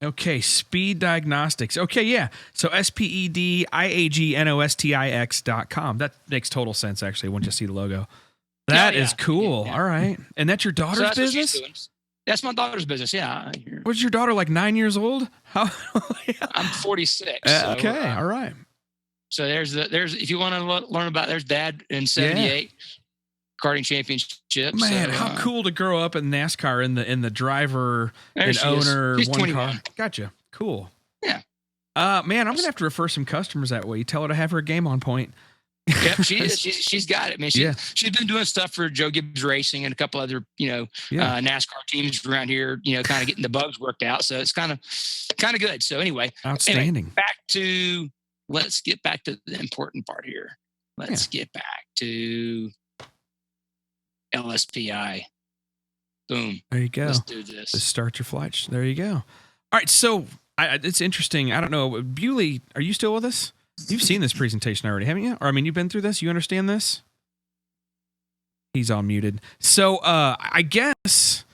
Speaker 1: Okay. Speed Diagnostics. Okay. Yeah. So SPEDIAGNOSTIX.com. That makes total sense, actually, once you see the logo. That is cool. Yeah. All right. And that's your daughter's business?
Speaker 3: That's my daughter's business. Yeah.
Speaker 1: Was your daughter like 9 years old? How?
Speaker 3: I'm 46.
Speaker 1: Okay. All right.
Speaker 3: So there's if you want to learn about, there's Dad in 78 karting championship.
Speaker 1: Man,
Speaker 3: so,
Speaker 1: how cool to grow up in NASCAR in the driver and owner
Speaker 3: She's
Speaker 1: one
Speaker 3: 21.
Speaker 1: car. Gotcha. Cool.
Speaker 3: Yeah.
Speaker 1: Man, I'm gonna have to refer some customers that way. You tell her to have her game on point.
Speaker 3: Yep, she's got it, man. She's been doing stuff for Joe Gibbs Racing and a couple other, NASCAR teams around here, kind of getting the bugs worked out. So it's kind of good. So anyway,
Speaker 1: outstanding.
Speaker 3: Let's get back to the important part here. Let's get back to LSPI. Boom.
Speaker 1: There you go.
Speaker 3: Let's do this.
Speaker 1: Let's start your flight. There you go. All right. So it's interesting. I don't know. Bewley, are you still with us? You've seen this presentation already, haven't you? Or, I mean, you've been through this? You understand this? He's all muted. So I guess,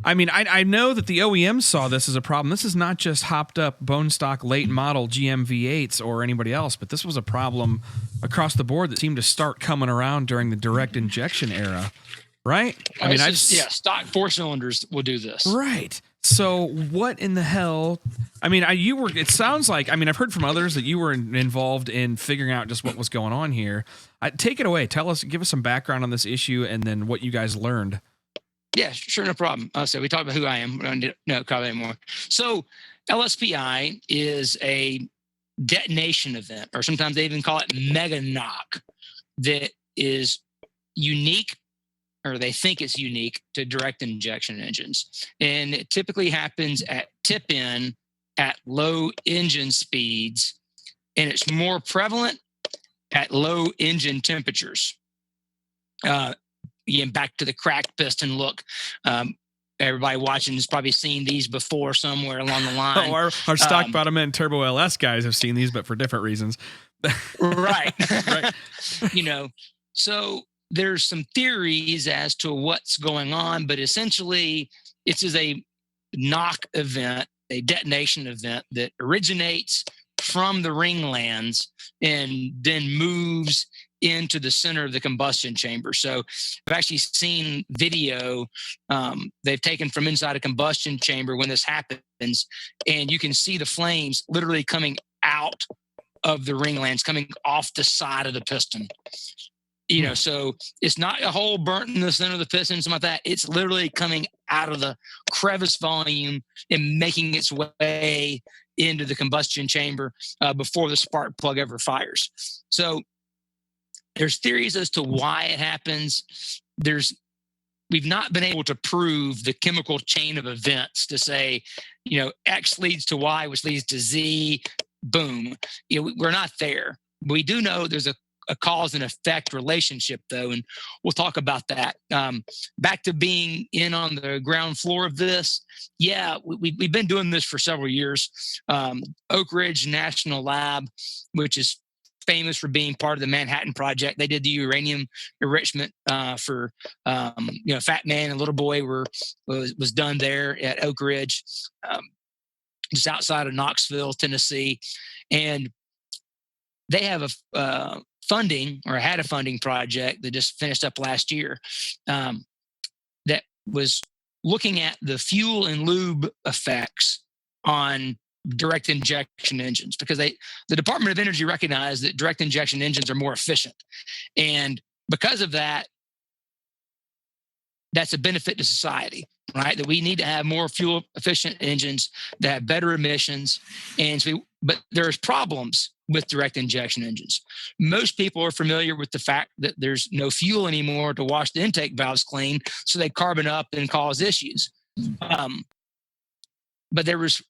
Speaker 1: I mean, I know that the OEMs saw this as a problem. This is not just hopped up bone stock late model GM V8s or anybody else, but this was a problem across the board that seemed to start coming around during the direct injection era, right? I mean,
Speaker 3: stock 4 cylinders will do this.
Speaker 1: Right. So what in the hell? I mean, it sounds like, I mean, I've heard from others that you were involved in figuring out just what was going on here. Take it away. Give us some background on this issue and then what you guys learned.
Speaker 3: Yeah, sure. No problem. So we talked about who I am. We don't know cover anymore. So LSPI is a detonation event, or sometimes they even call it mega knock, that is unique, or they think it's unique to direct injection engines. And it typically happens at tip-in at low engine speeds, and it's more prevalent at low engine temperatures. Again, back to the cracked piston look. Everybody watching has probably seen these before somewhere along the line.
Speaker 1: Our stock bottom end turbo LS guys have seen these, but for different reasons.
Speaker 3: Right. Right. So there's some theories as to what's going on, but essentially it's a knock event, a detonation event that originates from the ringlands and then moves into the center of the combustion chamber. So I've actually seen video they've taken from inside a combustion chamber when this happens, and you can see the flames literally coming out of the ringlands, coming off the side of the piston. So it's not a hole burnt in the center of the piston, something like that. It's literally coming out of the crevice volume and making its way into the combustion chamber before the spark plug ever fires. So there's theories as to why it happens. We've not been able to prove the chemical chain of events to say, X leads to Y, which leads to Z. Boom. We're not there. We do know there's a cause and effect relationship, though, and we'll talk about that. Back to being in on the ground floor of this. Yeah, we've been doing this for several years. Oak Ridge National Lab, which is famous for being part of the Manhattan Project. They did the uranium enrichment for Fat Man and Little Boy was done there at Oak Ridge, just outside of Knoxville, Tennessee, and they have a funding, or had a funding project that just finished up last year, that was looking at the fuel and lube effects on direct injection engines, because the Department of Energy recognized that direct injection engines are more efficient. And because of that, that's a benefit to society, right? That we need to have more fuel efficient engines that have better emissions. But there's problems with direct injection engines. Most people are familiar with the fact that there's no fuel anymore to wash the intake valves clean, so they carbon up and cause issues. But there was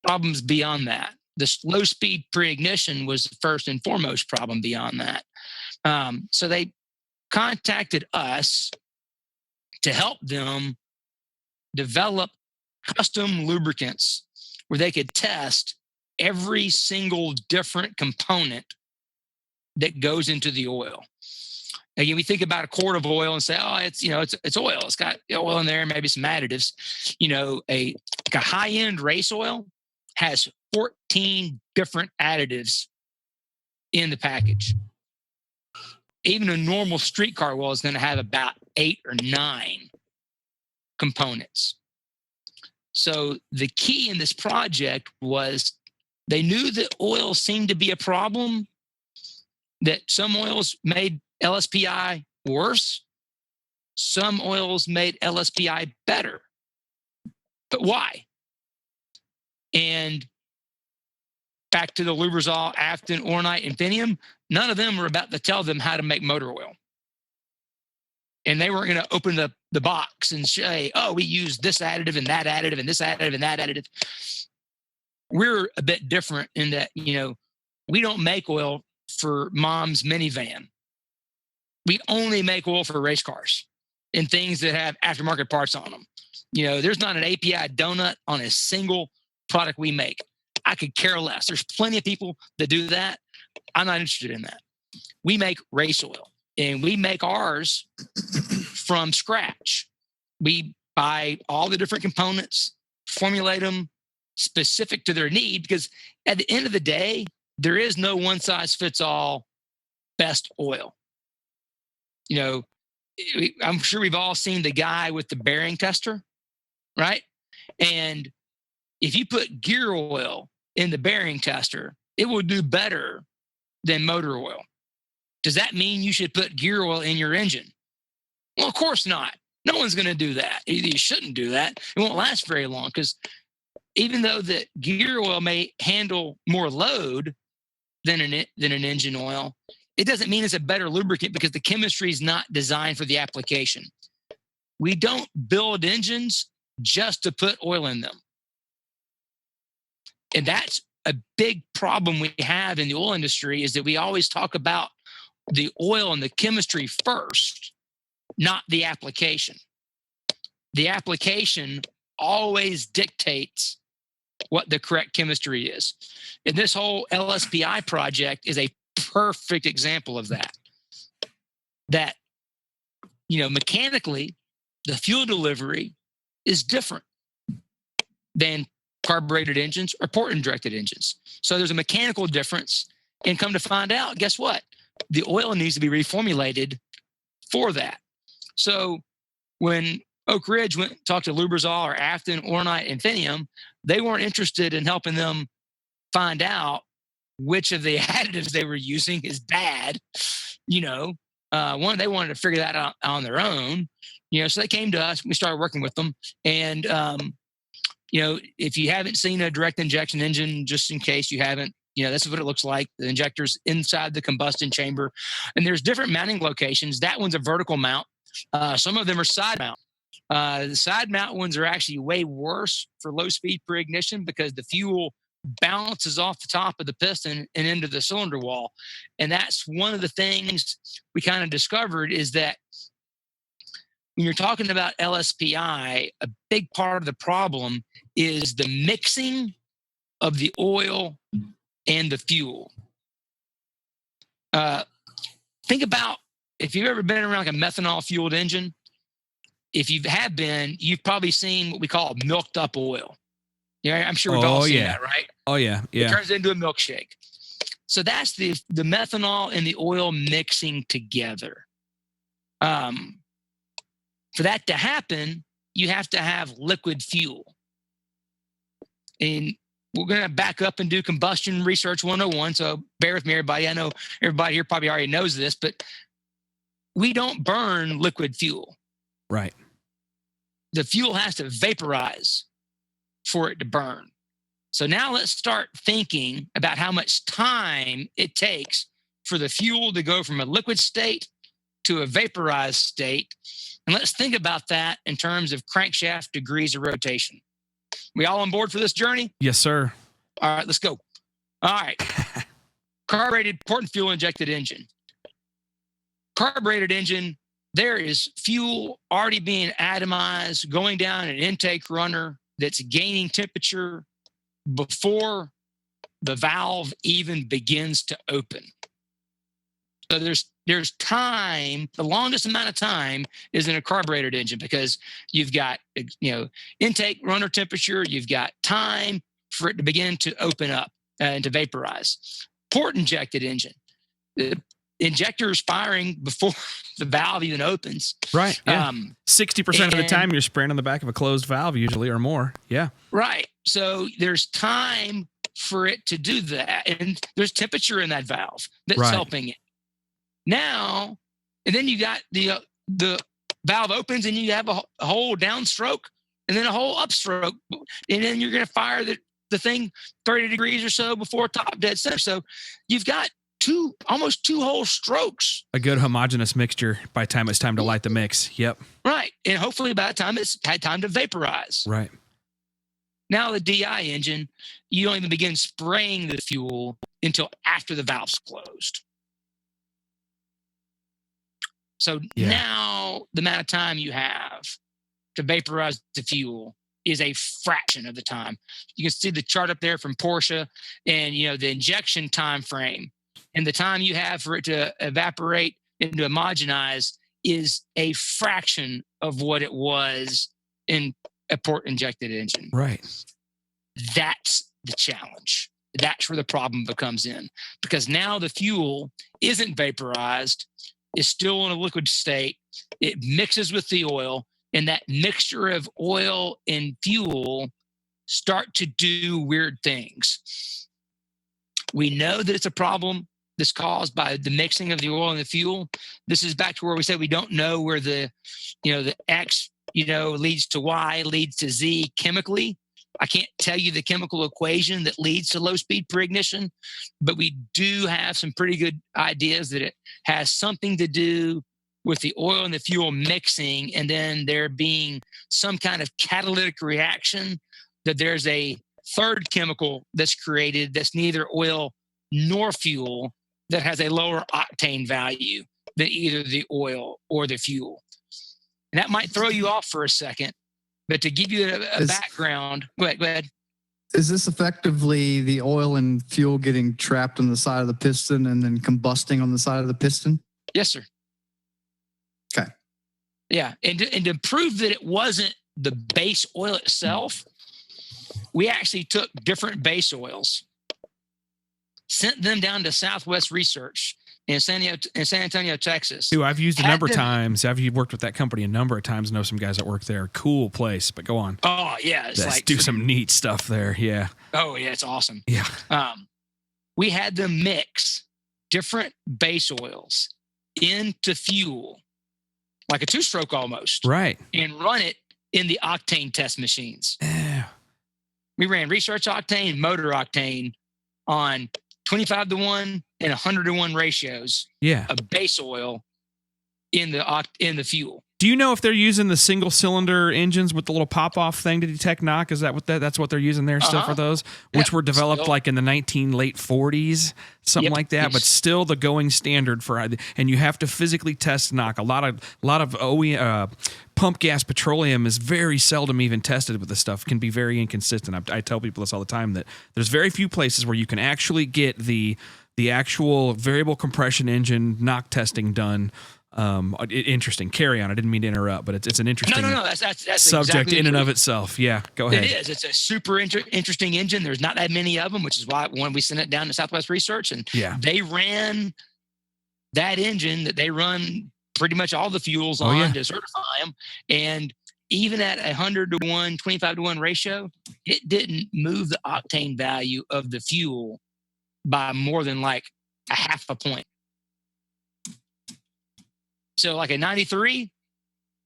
Speaker 3: problems beyond that. This low speed pre-ignition was the first and foremost problem beyond that. So they contacted us to help them develop custom lubricants where they could test every single different component that goes into the oil. Again, we think about a quart of oil and say, oh, it's oil. It's got oil in there, maybe some additives. A high-end race oil has 14 different additives in the package. Even a normal streetcar oil is going to have about 8 or 9 components. So the key in this project was they knew that oil seemed to be a problem, that some oils made LSPI worse, some oils made LSPI better. But why? And back to the Lubrizol, Afton, Ornite, and Infinium, none of them were about to tell them how to make motor oil. And they weren't going to open the box and say, oh, we use this additive and that additive and this additive and that additive. We're a bit different in that, we don't make oil for mom's minivan. We only make oil for race cars and things that have aftermarket parts on them. There's not an API donut on a single product we make. I could care less. There's plenty of people that do that. I'm not interested in that. We make race oil, and we make ours from scratch. We buy all the different components, formulate them specific to their need, because at the end of the day, there is no one size fits all best oil. I'm sure we've all seen the guy with the bearing tester, right? And if you put gear oil in the bearing tester, it will do better than motor oil. Does that mean you should put gear oil in your engine? Well, of course not. No one's going to do that. You shouldn't do that. It won't last very long, because even though the gear oil may handle more load than an engine oil, it doesn't mean it's a better lubricant, because the chemistry is not designed for the application. We don't build engines just to put oil in them. And that's a big problem we have in the oil industry, is that we always talk about the oil and the chemistry first, not the application. The application always dictates what the correct chemistry is. And this whole LSPI project is a perfect example of that. That, mechanically, the fuel delivery is different than carbureted engines or port-directed engines. So there's a mechanical difference, and come to find out, guess what? The oil needs to be reformulated for that. So when Oak Ridge went and talked to Lubrizol or Afton, Ornite, Infinium, they weren't interested in helping them find out which of the additives they were using is bad. They wanted to figure that out on their own. So they came to us. We started working with them, and if you haven't seen a direct injection engine, just in case you haven't, this is what it looks like. The injector's inside the combustion chamber, and there's different mounting locations. That one's a vertical mount. Some of them are side mount. The side mount ones are actually way worse for low speed pre-ignition, because the fuel bounces off the top of the piston and into the cylinder wall. And that's one of the things we kind of discovered, is that when you're talking about LSPI, a big part of the problem is the mixing of the oil and the fuel. Think about if you've ever been around like a methanol fueled engine. If you have been, you've probably seen what we call milked up oil. Yeah, I'm sure we've all seen that, right?
Speaker 1: Oh yeah, yeah.
Speaker 3: It turns into a milkshake. So that's the methanol and the oil mixing together. For that to happen, you have to have liquid fuel. And we're going to back up and do combustion research 101. So bear with me, everybody. I know everybody here probably already knows this, but we don't burn liquid fuel.
Speaker 1: Right.
Speaker 3: The fuel has to vaporize for it to burn. So now let's start thinking about how much time it takes for the fuel to go from a liquid state to a vaporized state. And let's think about that in terms of crankshaft degrees of rotation. We all on board for this journey?
Speaker 1: Yes, sir.
Speaker 3: All right, let's go. All right. Carbureted port and fuel injected engine. Carbureted engine, there is fuel already being atomized, going down an intake runner that's gaining temperature before the valve even begins to open. So there's time. The longest amount of time is in a carbureted engine because you've got intake runner temperature, you've got time for it to begin to open up and to vaporize. Port injected engine, the injector is firing before the valve even opens.
Speaker 1: Right. Yeah. 60% of the time you're spraying on the back of a closed valve usually or more. Yeah.
Speaker 3: Right. So there's time for it to do that. And there's temperature in that valve that's helping it. Now, and then you got the valve opens and you have a whole downstroke and then a whole upstroke. And then you're going to fire the thing 30 degrees or so before top dead center. So you've got almost two whole strokes.
Speaker 1: A good homogeneous mixture by the time it's time to light the mix. Yep.
Speaker 3: Right. And hopefully by the time it's had time to vaporize.
Speaker 1: Right.
Speaker 3: Now the DI engine, you don't even begin spraying the fuel until after the valve's closed. So now the amount of time you have to vaporize the fuel is a fraction of the time. You can see the chart up there from Porsche and, the injection time frame and the time you have for it to evaporate and to homogenize is a fraction of what it was in a port injected engine.
Speaker 1: Right.
Speaker 3: That's the challenge. That's where the problem comes in because now the fuel isn't vaporized, is still in a liquid state. It mixes with the oil, and that mixture of oil and fuel start to do weird things. We know that it's a problem that's caused by the mixing of the oil and the fuel. This is back to where we said we don't know where the X, leads to Y, leads to Z chemically. I can't tell you the chemical equation that leads to low speed preignition, but we do have some pretty good ideas that it has something to do with the oil and the fuel mixing, and then there being some kind of catalytic reaction, that there's a third chemical that's created that's neither oil nor fuel that has a lower octane value than either the oil or the fuel. And that might throw you off for a second, but to give you a background, go ahead.
Speaker 4: Is this effectively the oil and fuel getting trapped on the side of the piston and then combusting on the side of the piston?
Speaker 3: Yes, sir.
Speaker 4: Okay.
Speaker 3: Yeah, and to prove that it wasn't the base oil itself, we actually took different base oils, sent them down to Southwest Research in San Antonio, Texas.
Speaker 1: Dude, I've used a number of times. I've worked with that company a number of times. Know some guys that work there. Cool place, but go on.
Speaker 3: Oh yeah,
Speaker 1: Let's do some neat stuff there. Yeah.
Speaker 3: Oh yeah, it's awesome.
Speaker 1: Yeah.
Speaker 3: We had them mix different base oils into fuel, like a two-stroke almost.
Speaker 1: Right.
Speaker 3: And run it in the octane test machines.
Speaker 1: Yeah.
Speaker 3: We ran research octane, motor octane on 25-to-1 and 100-to-1 ratios of base oil in the fuel.
Speaker 1: Do you know if they're using the single cylinder engines with the little pop off thing to detect knock? Is that that's what they're using there still for those, which were developed like in the late 40s, something like that, but still the going standard for, and you have to physically test knock. A lot of pump gas petroleum is very seldom even tested with this stuff. It can be very inconsistent. I tell people this all the time, that there's very few places where you can actually get the the actual variable compression engine knock testing done. Interesting. Carry on. I didn't mean to interrupt, but it's an interesting
Speaker 3: No. That's
Speaker 1: subject
Speaker 3: exactly
Speaker 1: in and of itself. Yeah, go ahead.
Speaker 3: It is. It's a super interesting engine. There's not that many of them, which is why when we sent it down to Southwest Research, and they ran that engine that they run pretty much all the fuels on to certify them. And even at 100 to 1, 25 to 1 ratio, it didn't move the octane value of the fuel by more than like a half a point. So like a 93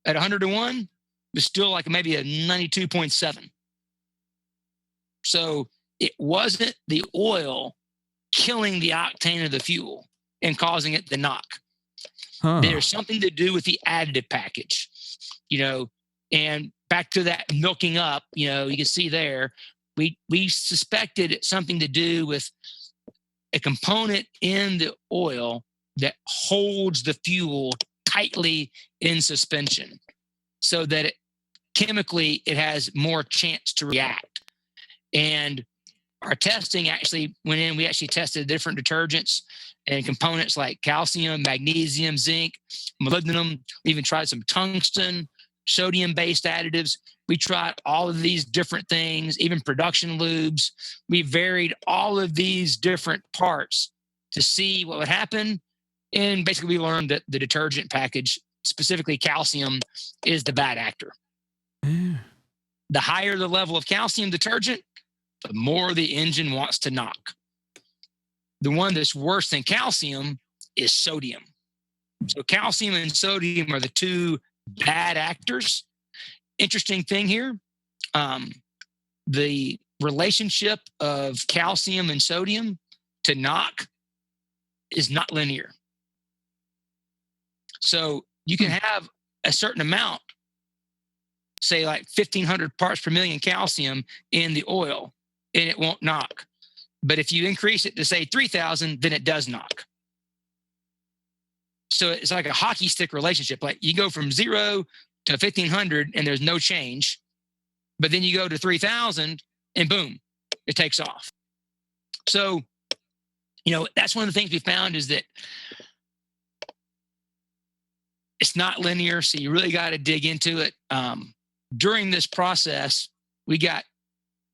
Speaker 3: at 100 to 1 was still like maybe a 92.7. So it wasn't the oil killing the octane of the fuel and causing it to knock. There's something to do with the additive package, and back to that milking up, you can see there, we suspected it's something to do with a component in the oil that holds the fuel tightly in suspension so that chemically it has more chance to react. And our testing actually went in, we actually tested different detergents and components like calcium, magnesium, zinc, molybdenum. We even tried some tungsten, sodium-based additives. We tried all of these different things, even production lubes. We varied all of these different parts to see what would happen. And basically, we learned that the detergent package, specifically calcium, is the bad actor. The higher the level of calcium detergent, the more the engine wants to knock. The one that's worse than calcium is sodium. So calcium and sodium are the two bad actors. Interesting thing here, the relationship of calcium and sodium to knock is not linear. So you can have a certain amount, say like 1,500 parts per million calcium in the oil, and it won't knock. But if you increase it to say 3,000, then it does knock. So it's like a hockey stick relationship. Like you go from 0 to 1,500 and there's no change, but then you go to 3,000 and boom, it takes off. So, that's one of the things we found is that it's not linear. So you really got to dig into it. During this process, we got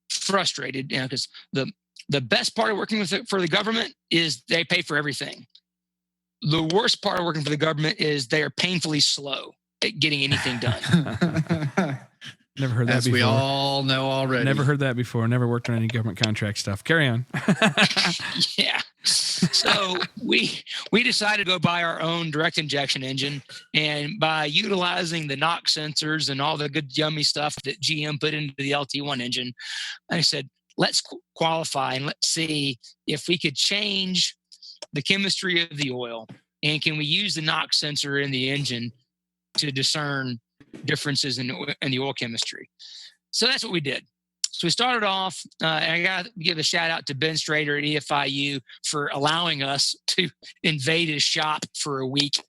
Speaker 3: frustrated, because the best part of working for the government is they pay for everything. The worst part of working for the government is they are painfully slow at getting anything done.
Speaker 1: Never heard that
Speaker 4: As
Speaker 1: before.
Speaker 4: we all know already.
Speaker 1: Never heard that before. Never worked on any government contract stuff. Carry on.
Speaker 3: Yeah. So we decided to go buy our own direct injection engine, and by utilizing the NOx sensors and all the good yummy stuff that GM put into the LT1 engine, I said, let's qualify and let's see if we could change the chemistry of the oil, and can we use the NOx sensor in the engine to discern differences in the oil chemistry. So that's what we did. So we started off, and I got to give a shout out to Ben Strader at EFIU for allowing us to invade his shop for a week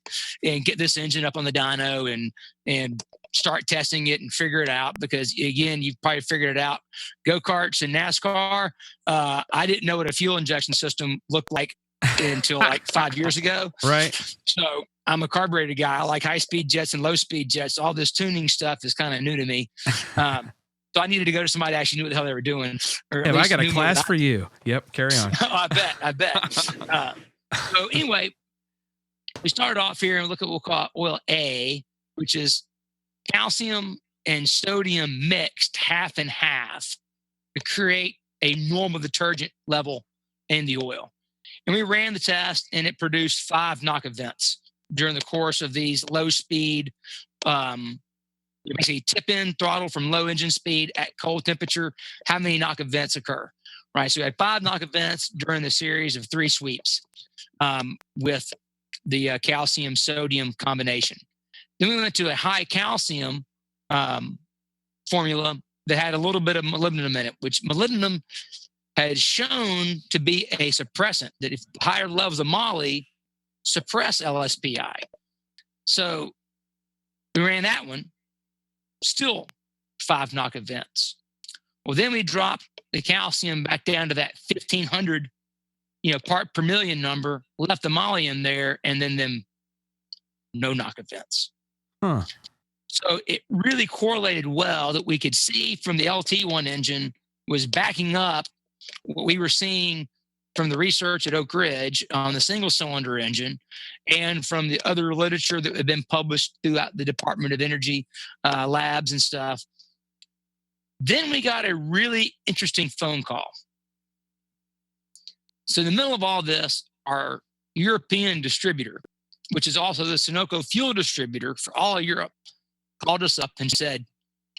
Speaker 3: and get this engine up on the dyno and start testing it and figure it out. Because again, you've probably figured it out. Go-karts and NASCAR, I didn't know what a fuel injection system looked like until like 5 years ago.
Speaker 1: Right.
Speaker 3: So I'm a carbureted guy. I like high-speed jets and low-speed jets. All this tuning stuff is kind of new to me. So I needed to go to somebody that actually knew what the hell they were doing.
Speaker 1: I got a class for you. Yep, carry on.
Speaker 3: Oh, I bet. So anyway, we started off here and look at what we'll call oil A, which is calcium and sodium mixed half and half to create a normal detergent level in the oil. And we ran the test, and it produced 5 knock events during the course of these low-speed, you basically tip in throttle from low engine speed at cold temperature. How many knock events occur? Right. So we had 5 knock events during the series of 3 sweeps with the calcium sodium combination. Then we went to a high calcium formula that had a little bit of molybdenum in it, which molybdenum had shown to be a suppressant, that if higher levels of moly suppress LSPI. So we ran that one, still 5 knock events. Well, then we dropped the calcium back down to that 1,500 part per million number, left the moly in there, and then them no knock events.
Speaker 1: Huh.
Speaker 3: So it really correlated well that we could see from the LT1 engine was backing up what we were seeing from the research at Oak Ridge on the single cylinder engine and from the other literature that had been published throughout the Department of Energy labs and stuff. Then we got a really interesting phone call. So in the middle of all this, our European distributor, which is also the Sunoco fuel distributor for all of Europe, called us up and said,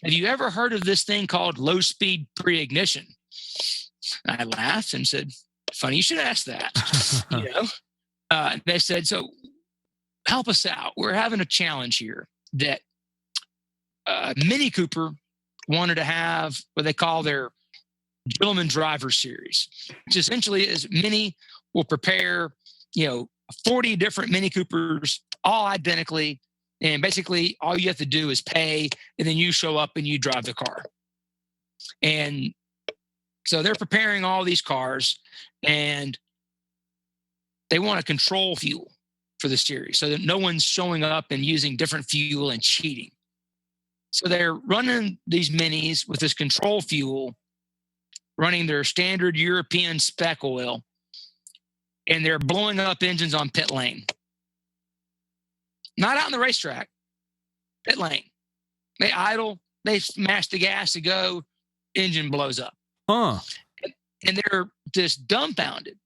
Speaker 3: have you ever heard of this thing called low-speed pre-ignition? I laughed and said, funny you should ask that. They said, so help us out. We're having a challenge here that Mini Cooper wanted to have what they call their Gentleman Driver Series, which essentially is Mini will prepare, 40 different Mini Coopers all identically. And basically all you have to do is pay, and then you show up and you drive the car. And so they're preparing all these cars, and they want to control fuel for the series so that no one's showing up and using different fuel and cheating. So they're running these minis with this control fuel, running their standard European spec oil, and they're blowing up engines on pit lane. Not out on the racetrack, pit lane. They idle, they smash the gas to go, engine blows up.
Speaker 1: Huh.
Speaker 3: And they're just dumbfounded.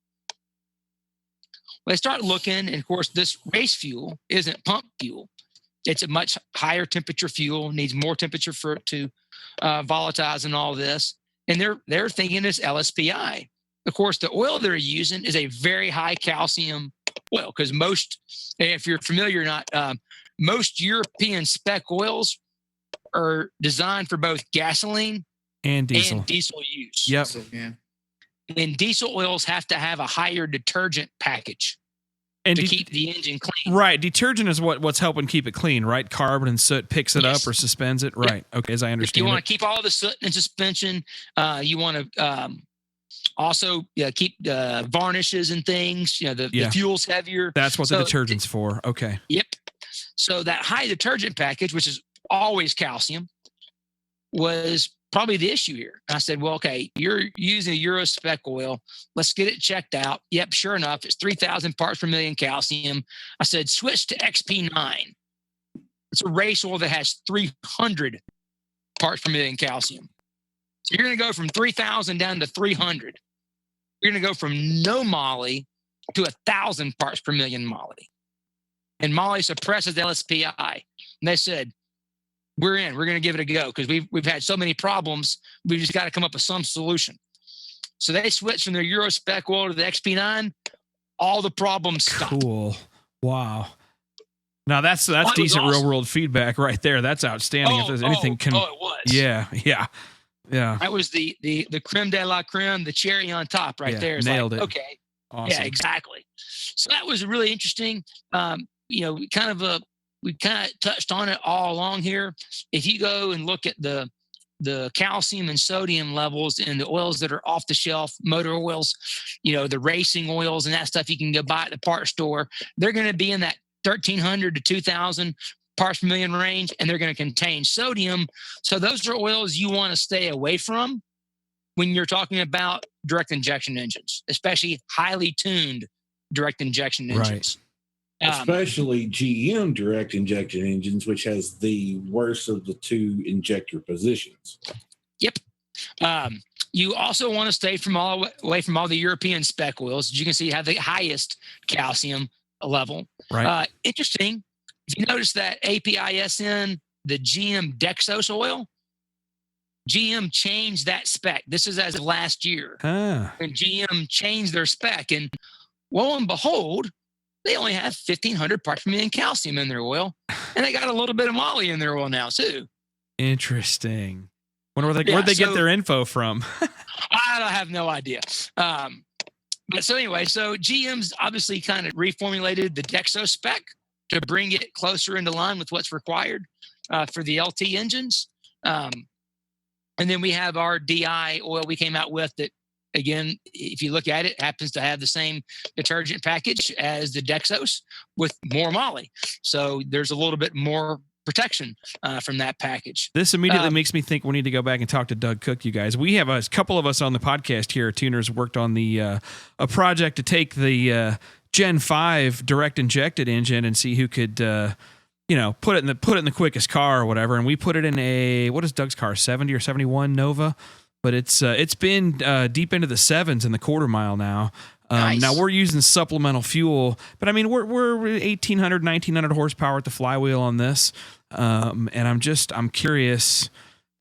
Speaker 3: They start looking, and of course, this race fuel isn't pump fuel. It's a much higher temperature fuel, needs more temperature for it to volatilize and all this. And they're thinking it's LSPI. Of course, the oil they're using is a very high calcium oil, because most, if you're familiar or not, most European spec oils are designed for both gasoline
Speaker 1: and diesel
Speaker 3: use.
Speaker 1: Yep.
Speaker 4: So, yeah.
Speaker 3: And diesel oils have to have a higher detergent package
Speaker 1: And
Speaker 3: to keep the engine clean.
Speaker 1: Right. Detergent is what's helping keep it clean, right? Carbon and soot picks it up or suspends it. Right. Yep. Okay, as I understand
Speaker 3: you want to keep all the soot in suspension. You want to also keep varnishes and things. The fuel's heavier.
Speaker 1: That's what the detergent's for. Okay.
Speaker 3: Yep. So that high detergent package, which is always calcium, was probably the issue here. And I said, well, okay, you're using a Euro spec oil. Let's get it checked out. Yep, sure enough, it's 3,000 parts per million calcium. I said, switch to XP9. It's a race oil that has 300 parts per million calcium. So you're going to go from 3,000 down to 300. You're going to go from no moly to 1,000 parts per million moly. And moly suppresses LSPI. And they said, we're in. We're going to give it a go because we've had so many problems. We've just got to come up with some solution. So they switched from their Euro spec oil to the XP9. All the problems stopped.
Speaker 1: Cool. Wow. Now that's decent awesome. Real world feedback right there. That's outstanding. If there's anything
Speaker 3: it was.
Speaker 1: Yeah.
Speaker 3: That was the creme de la creme, the cherry on top right there. It's
Speaker 1: nailed it.
Speaker 3: Okay.
Speaker 1: Awesome.
Speaker 3: Yeah, exactly. So that was really interesting. We kind of touched on it all along here. If you go and look at the calcium and sodium levels in the oils that are off the shelf, motor oils, the racing oils and that stuff you can go buy at the parts store, they're going to be in that 1,300 to 2,000 parts per million range, and they're going to contain sodium. So those are oils you want to stay away from when you're talking about direct injection engines, especially highly tuned direct injection engines.
Speaker 1: Right.
Speaker 5: Especially GM direct injection engines, which has the worst of the two injector positions.
Speaker 3: Yep. You also want to stay away from all the European spec oils. As you can see, have the highest calcium level.
Speaker 1: Right.
Speaker 3: Interesting. If you notice that APISN, the GM Dexos oil, GM changed that spec. This is as of last year. And GM changed their spec. And lo and behold, they only have 1,500 parts per million calcium in their oil, and they got a little bit of moly in their oil now too.
Speaker 1: Interesting. Where'd they get their info from?
Speaker 3: I have no idea. But so anyway, so GM's obviously kind of reformulated the Dexo spec to bring it closer into line with what's required for the LT engines. And then we have our DI oil we came out with that again, if you look at it, happens to have the same detergent package as the Dexos with more moly. So there's a little bit more protection from that package.
Speaker 1: This immediately makes me think we need to go back and talk to Doug Cook, you guys. We have a couple of us on the podcast here at Tuners worked on the a project to take the Gen 5 direct injected engine and see who could put it in the quickest car or whatever. And we put it in a, what is Doug's car, 70 or 71 Nova? But it's been deep into the sevens in the quarter mile now.
Speaker 3: Nice.
Speaker 1: Now we're using supplemental fuel, but I mean we're 1,800, 1,900 horsepower at the flywheel on this, and I'm curious.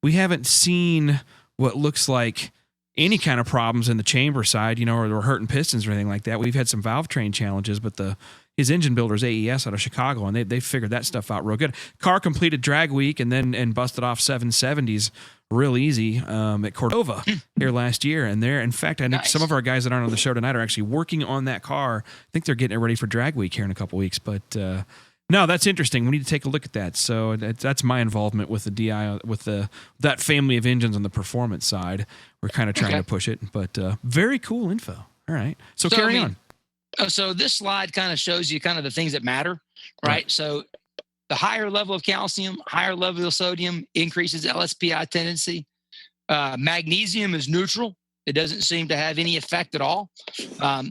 Speaker 1: We haven't seen what looks like any kind of problems in the chamber side, or hurting pistons or anything like that. We've had some valve train challenges, but his engine builder's AES out of Chicago, and they figured that stuff out real good. Car completed drag week and then busted off 770s real easy at Cordova here last year. And in fact, I think some of our guys that aren't on the show tonight are actually working on that car. I think they're getting it ready for drag week here in a couple weeks. But no, that's interesting. We need to take a look at that. So that's my involvement with the DI, with that family of engines on the performance side. We're kind of trying to push it, but very cool info. All right. So carry on.
Speaker 3: So this slide kind of shows you kind of the things that matter, right? So the higher level of calcium, higher level of sodium increases LSPI tendency. Magnesium is neutral. It doesn't seem to have any effect at all.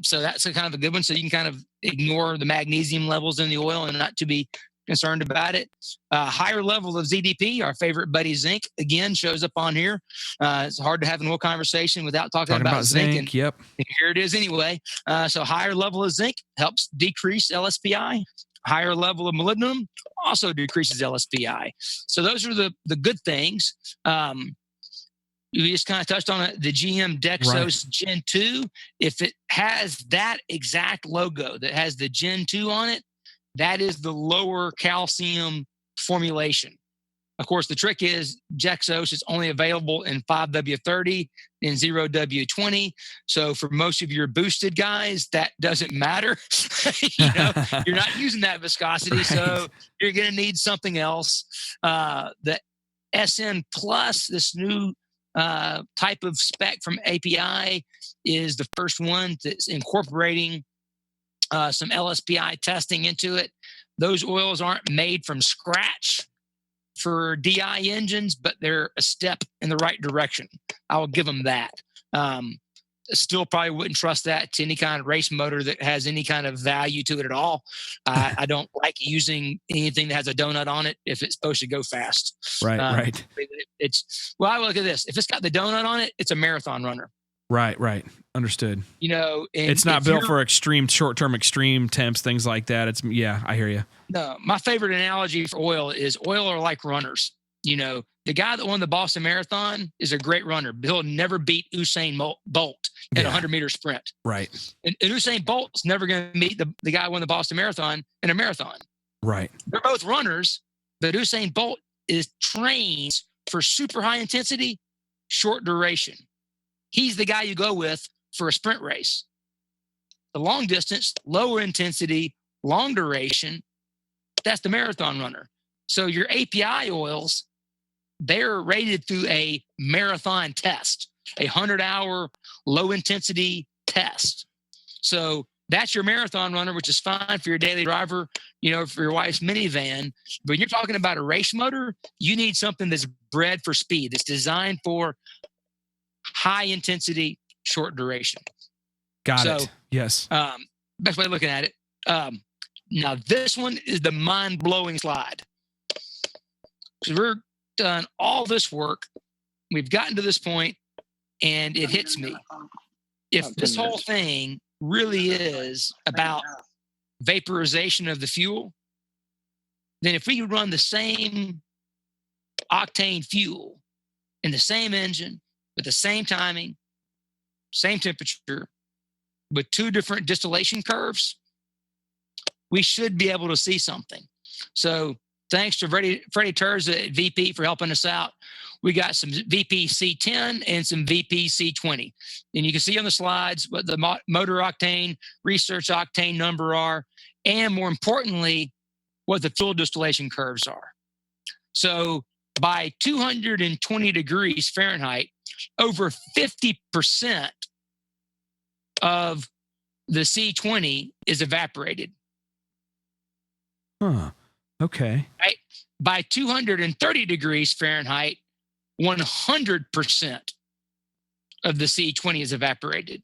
Speaker 3: So that's a kind of a good one. So you can kind of ignore the magnesium levels in the oil and not to be concerned about it. Higher level of ZDP, our favorite buddy zinc, again, shows up on here. It's hard to have an oil conversation without talking about zinc. And
Speaker 1: yep.
Speaker 3: Here it is anyway. So higher level of zinc helps decrease LSPI. Higher level of molybdenum also decreases LSPI. So those are the good things. We just kind of touched on it. The GM Dexos Gen 2, if it has that exact logo that has the Gen 2 on it, that is the lower calcium formulation. Of course, the trick is Dexos is only available in 5W30 and 0W20. So for most of your boosted guys, that doesn't matter. You're not using that viscosity, so you're going to need something else. The SN Plus, this new type of spec from API, is the first one that's incorporating some LSPI testing into it. Those oils aren't made from scratch for DI engines, but they're a step in the right direction. I will give them that. Still probably wouldn't trust that to any kind of race motor that has any kind of value to it at all. I don't like using anything that has a donut on it if it's supposed to go fast.
Speaker 1: Right.
Speaker 3: I look at this. If it's got the donut on it, it's a marathon runner.
Speaker 1: Right. Understood.
Speaker 3: And
Speaker 1: it's not built for short-term extreme temps, things like that. I hear you.
Speaker 3: No, my favorite analogy for oil are like runners. The guy that won the Boston Marathon is a great runner, but he'll never beat Usain Bolt in a 100-meter sprint.
Speaker 1: Right.
Speaker 3: And Usain Bolt's never going to meet the guy who won the Boston Marathon in a marathon.
Speaker 1: Right.
Speaker 3: They're both runners, but Usain Bolt trains for super high intensity, short duration. He's the guy you go with for a sprint race. The long distance, lower intensity, long duration, that's the marathon runner. So your API oils, they're rated through a marathon test, a 100-hour low-intensity test. So that's your marathon runner, which is fine for your daily driver, for your wife's minivan. But when you're talking about a race motor, you need something that's bred for speed, that's designed for high intensity, short duration.
Speaker 1: Got it. Yes.
Speaker 3: Best way of looking at it. Now, this one is the mind-blowing slide. So we're done all this work. We've gotten to this point, and it hits me. If this whole thing really is about vaporization of the fuel, then if we run the same octane fuel in the same engine with the same timing, same temperature, with two different distillation curves, we should be able to see something. So thanks to Freddie Terza at VP for helping us out. We got some VPC10 and some VPC20. And you can see on the slides what the motor octane, research octane number are, and more importantly, what the fuel distillation curves are. So by 220 degrees Fahrenheit, over 50% of the C20 is evaporated.
Speaker 1: Huh. Okay.
Speaker 3: Right? By 230 degrees Fahrenheit, 100% of the C20 is evaporated.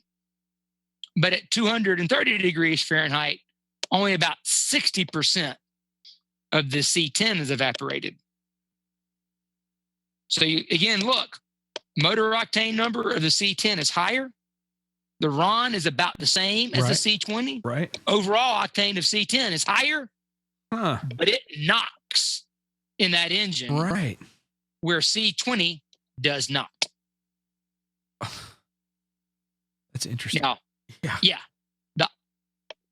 Speaker 3: But at 230 degrees Fahrenheit, only about 60% of the C10 is evaporated. So you, again, look, motor octane number of the C10 is higher. The RON is about the same as the C20.
Speaker 1: Right.
Speaker 3: Overall octane of C10 is higher,
Speaker 1: Huh.
Speaker 3: but it knocks in that engine
Speaker 1: Right.
Speaker 3: where C20 does not.
Speaker 1: That's interesting.
Speaker 3: Now, yeah.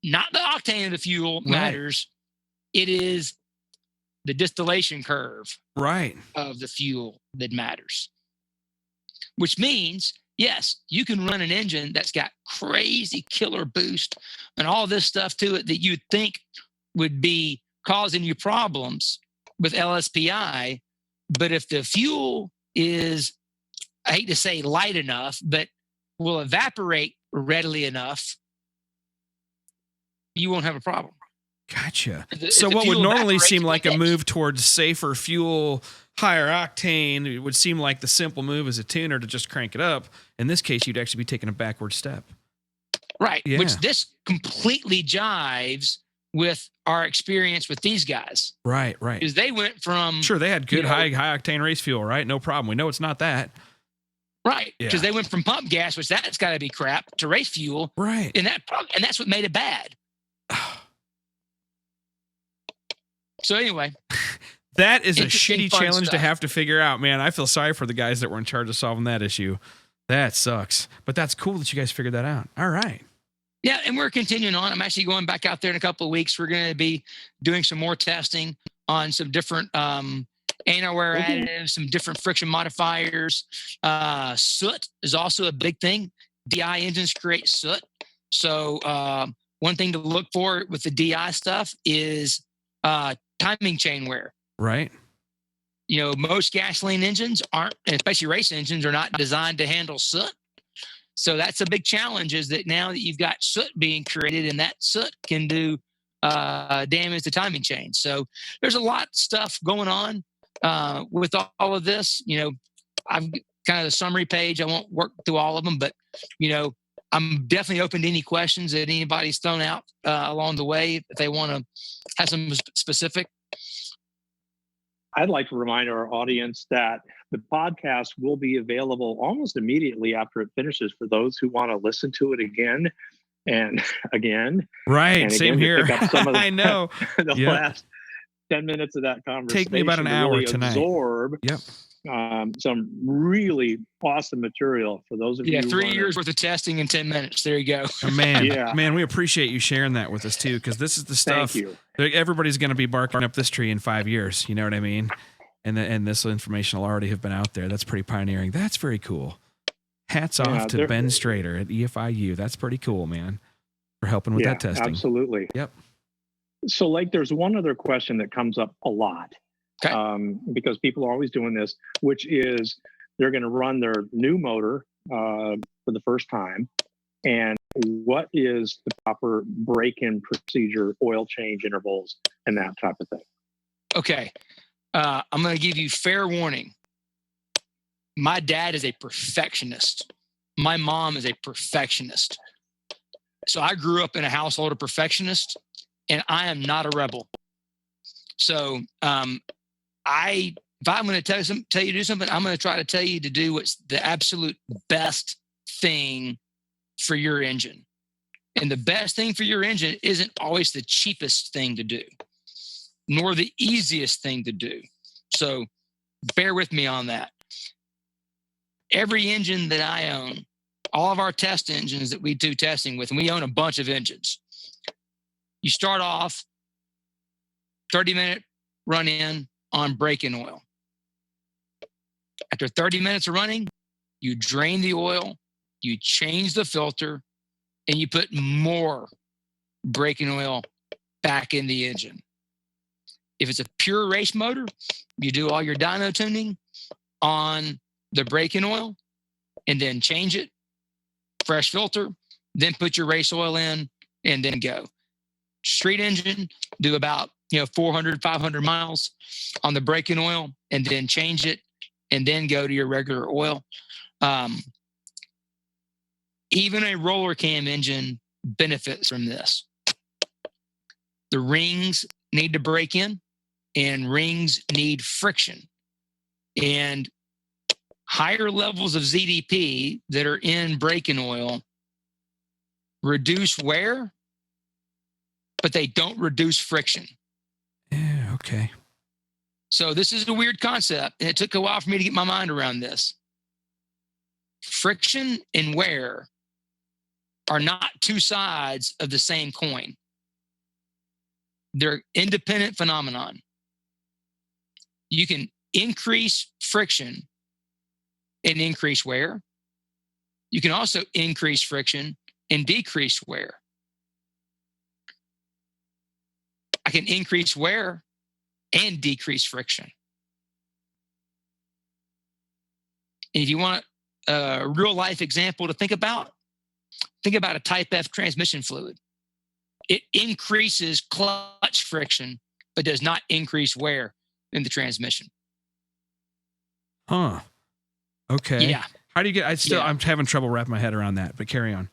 Speaker 3: Not the octane of the fuel matters. It is the distillation curve of the fuel that matters. Which means, yes, you can run an engine that's got crazy killer boost and all this stuff to it that you'd think would be causing you problems with LSPI. But if the fuel is, I hate to say light enough, but will evaporate readily enough, you won't have a problem.
Speaker 1: Gotcha. So what would normally seem like a move towards safer fuel, higher octane, it would seem like the simple move as a tuner to just crank it up. In this case, you'd actually be taking a backward step.
Speaker 3: Right.
Speaker 1: Yeah.
Speaker 3: Which this completely jives with our experience with these guys.
Speaker 1: Right.
Speaker 3: Because they went from...
Speaker 1: Sure, they had good high octane race fuel, right? No problem. We know it's not that.
Speaker 3: Right. Because they went from pump gas, which that's got to be crap, to race fuel.
Speaker 1: Right.
Speaker 3: And that's what made it bad. So anyway,
Speaker 1: that is a shitty challenge to have to figure out, man. I feel sorry for the guys that were in charge of solving that issue. That sucks. But that's cool that you guys figured that out. All right.
Speaker 3: Yeah, and we're continuing on. I'm actually going back out there in a couple of weeks. We're going to be doing some more testing on some different anti-wear additives, some different friction modifiers. Soot is also a big thing. DI engines create soot. So one thing to look for with the DI stuff is timing chain wear.
Speaker 1: Right.
Speaker 3: You know, most gasoline engines aren't, especially race engines, are not designed to handle soot. So that's a big challenge, is that now that you've got soot being created, and that soot can do damage to timing chains. So there's a lot of stuff going on with all of this. You know, I've kind of the summary page. I won't work through all of them, but, you know, I'm definitely open to any questions that anybody's thrown out along the way if they want to have some specific.
Speaker 2: I'd like to remind our audience that the podcast will be available almost immediately after it finishes for those who want to listen to it again and again.
Speaker 1: Right.
Speaker 2: And
Speaker 1: same here. I know.
Speaker 2: The last 10 minutes of that conversation.
Speaker 1: Take me about an hour
Speaker 2: really
Speaker 1: tonight.
Speaker 2: Absorb some really awesome material for those of you.
Speaker 3: Yeah, 3 years worth of testing in 10 minutes. There you go.
Speaker 1: Man, we appreciate you sharing that with us too, because this is the stuff.
Speaker 2: Thank you.
Speaker 1: Everybody's going to be barking up this tree in 5 years. You know what I mean? And this information will already have been out there. That's pretty pioneering. That's very cool. Hats off to Ben Strader at EFIU. That's pretty cool, man, for helping with that testing.
Speaker 2: Absolutely.
Speaker 1: Yep.
Speaker 2: So, like, there's one other question that comes up a lot.
Speaker 3: Okay.
Speaker 2: Because people are always doing this, which is they're going to run their new motor for the first time. And what is the proper break-in procedure, oil change intervals, and that type of thing?
Speaker 3: Okay. I'm going to give you fair warning. My dad is a perfectionist. My mom is a perfectionist. So I grew up in a household of perfectionists, and I am not a rebel. So, if I'm going to tell you to do something, I'm going to try to tell you to do what's the absolute best thing for your engine. And the best thing for your engine isn't always the cheapest thing to do, nor the easiest thing to do. So bear with me on that. Every engine that I own, all of our test engines that we do testing with, and we own a bunch of engines. You start off 30-minute run in on break-in oil. After 30 minutes of running, you drain the oil, you change the filter, and you put more break-in oil back in the engine. If it's a pure race motor, you do all your dyno tuning on the break-in oil and then change it, fresh filter, then put your race oil in, and then go. Street engine, do about 400, 500 miles on the braking oil, and then change it, and then go to your regular oil. Even a roller cam engine benefits from this. The rings need to break in, and rings need friction. And higher levels of ZDP that are in braking oil reduce wear, but they don't reduce friction.
Speaker 1: Yeah, okay.
Speaker 3: So this is a weird concept, and it took a while for me to get my mind around this. Friction and wear are not two sides of the same coin. They're independent phenomenon. You can increase friction and increase wear. You can also increase friction and decrease wear. I can increase wear and decrease friction. And if you want a real life example to think about a Type F transmission fluid. It increases clutch friction, but does not increase wear in the transmission.
Speaker 1: Huh. Okay.
Speaker 3: Yeah.
Speaker 1: How do you get, I'm having trouble wrapping my head around that, but carry on.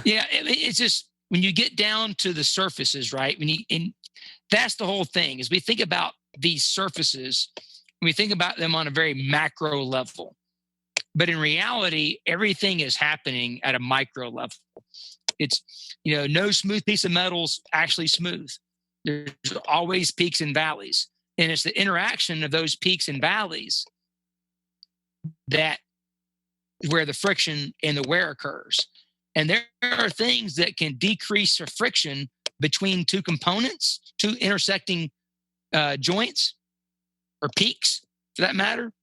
Speaker 3: Yeah. It's just, when you get down to the surfaces, right? And that's the whole thing, is we think about these surfaces, we think about them on a very macro level. But in reality, everything is happening at a micro level. It's, no smooth piece of metal is actually smooth. There's always peaks and valleys. And it's the interaction of those peaks and valleys that where the friction and the wear occurs. And there are things that can decrease the friction between two components, two intersecting joints or peaks for that matter.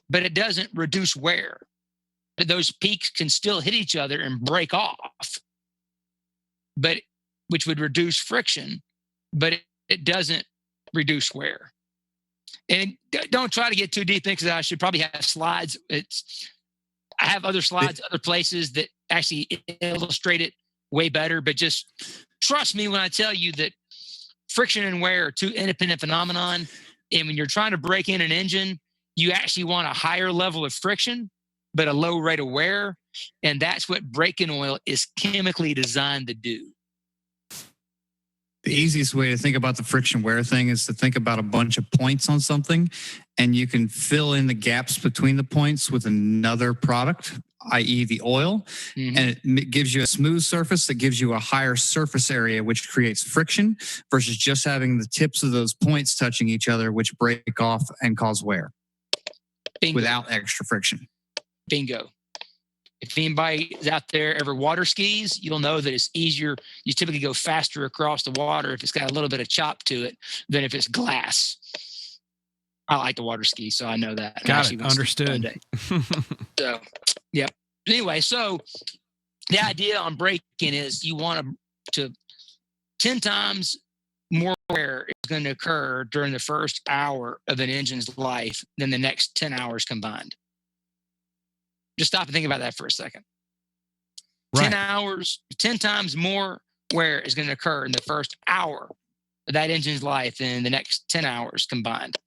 Speaker 3: But it doesn't reduce wear. Those peaks can still hit each other and break off, which would reduce friction, but it doesn't reduce wear. And don't try to get too deep in, because I should probably have slides. I have other slides, other places that actually illustrate it way better, but just trust me when I tell you that friction and wear are two independent phenomenon. And when you're trying to break in an engine, you actually want a higher level of friction, but a low rate of wear. And that's what braking oil is chemically designed to do.
Speaker 4: The easiest way to think about the friction wear thing is to think about a bunch of points on something, and you can fill in the gaps between the points with another product, i.e. the oil. Mm-hmm. And it gives you a smooth surface that gives you a higher surface area, which creates friction, versus just having the tips of those points touching each other, which break off and cause wear. Bingo. Without extra friction.
Speaker 3: Bingo. If anybody is out there ever water skis, you'll know that it's easier. You typically go faster across the water if it's got a little bit of chop to it than if it's glass. I like to water ski, so I know that.
Speaker 1: Got it. Understood.
Speaker 3: So, yep. Anyway, so the idea on braking is you want to 10 times more wear is going to occur during the first hour of an engine's life than the next 10 hours combined. Just stop and think about that for a second. Right. 10 hours, 10 times more wear is going to occur in the first hour of that engine's life than the next 10 hours combined.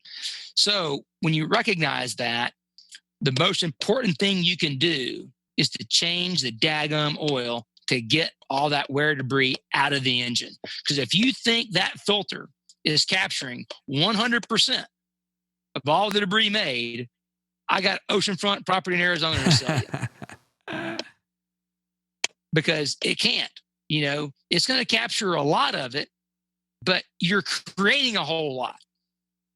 Speaker 3: So when you recognize that, the most important thing you can do is to change the daggum oil to get all that wear debris out of the engine. Because if you think that filter is capturing 100% of all the debris made, I got oceanfront property in Arizona to sell you. Because it can't, it's going to capture a lot of it, but you're creating a whole lot.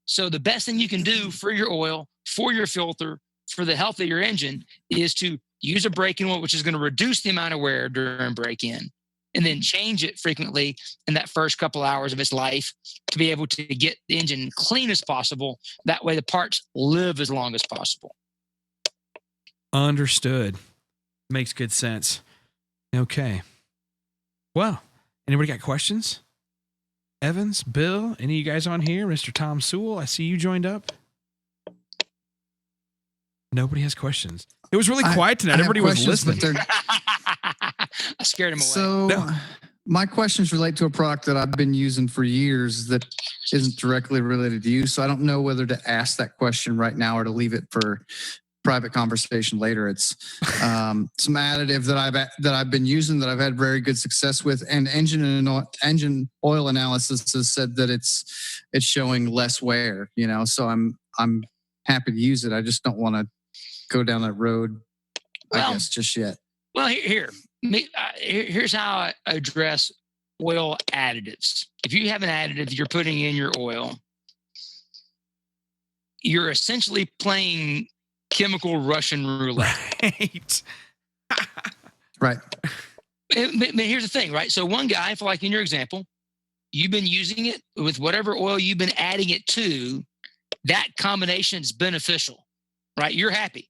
Speaker 3: So the best thing you can do for your oil, for your filter, for the health of your engine is to use a braking oil, which is going to reduce the amount of wear during break-in, and then change it frequently in that first couple hours of its life to be able to get the engine clean as possible. That way the parts live as long as possible.
Speaker 1: Understood. Makes good sense. Okay. Well, anybody got questions? Evans, Bill, any of you guys on here? Mr. Tom Sewell, I see you joined up. Nobody has questions. It was really quiet tonight. Everybody was listening.
Speaker 3: scared him away.
Speaker 4: So
Speaker 1: No.
Speaker 4: my questions relate to a product that I've been using for years that isn't directly related to you. So I don't know whether to ask that question right now or to leave it for private conversation later. It's some additive that I've been using that I've had very good success with, and engine oil analysis has said that it's showing less wear. So I'm happy to use it. I just don't want to go down that road, I guess, just yet.
Speaker 3: Well, here's how I address oil additives. If you have an additive you're putting in your oil, you're essentially playing chemical Russian roulette.
Speaker 1: Right.
Speaker 4: Right.
Speaker 3: But here's the thing, right? So one guy, like in your example, you've been using it with whatever oil you've been adding it to, that combination is beneficial, right? You're happy.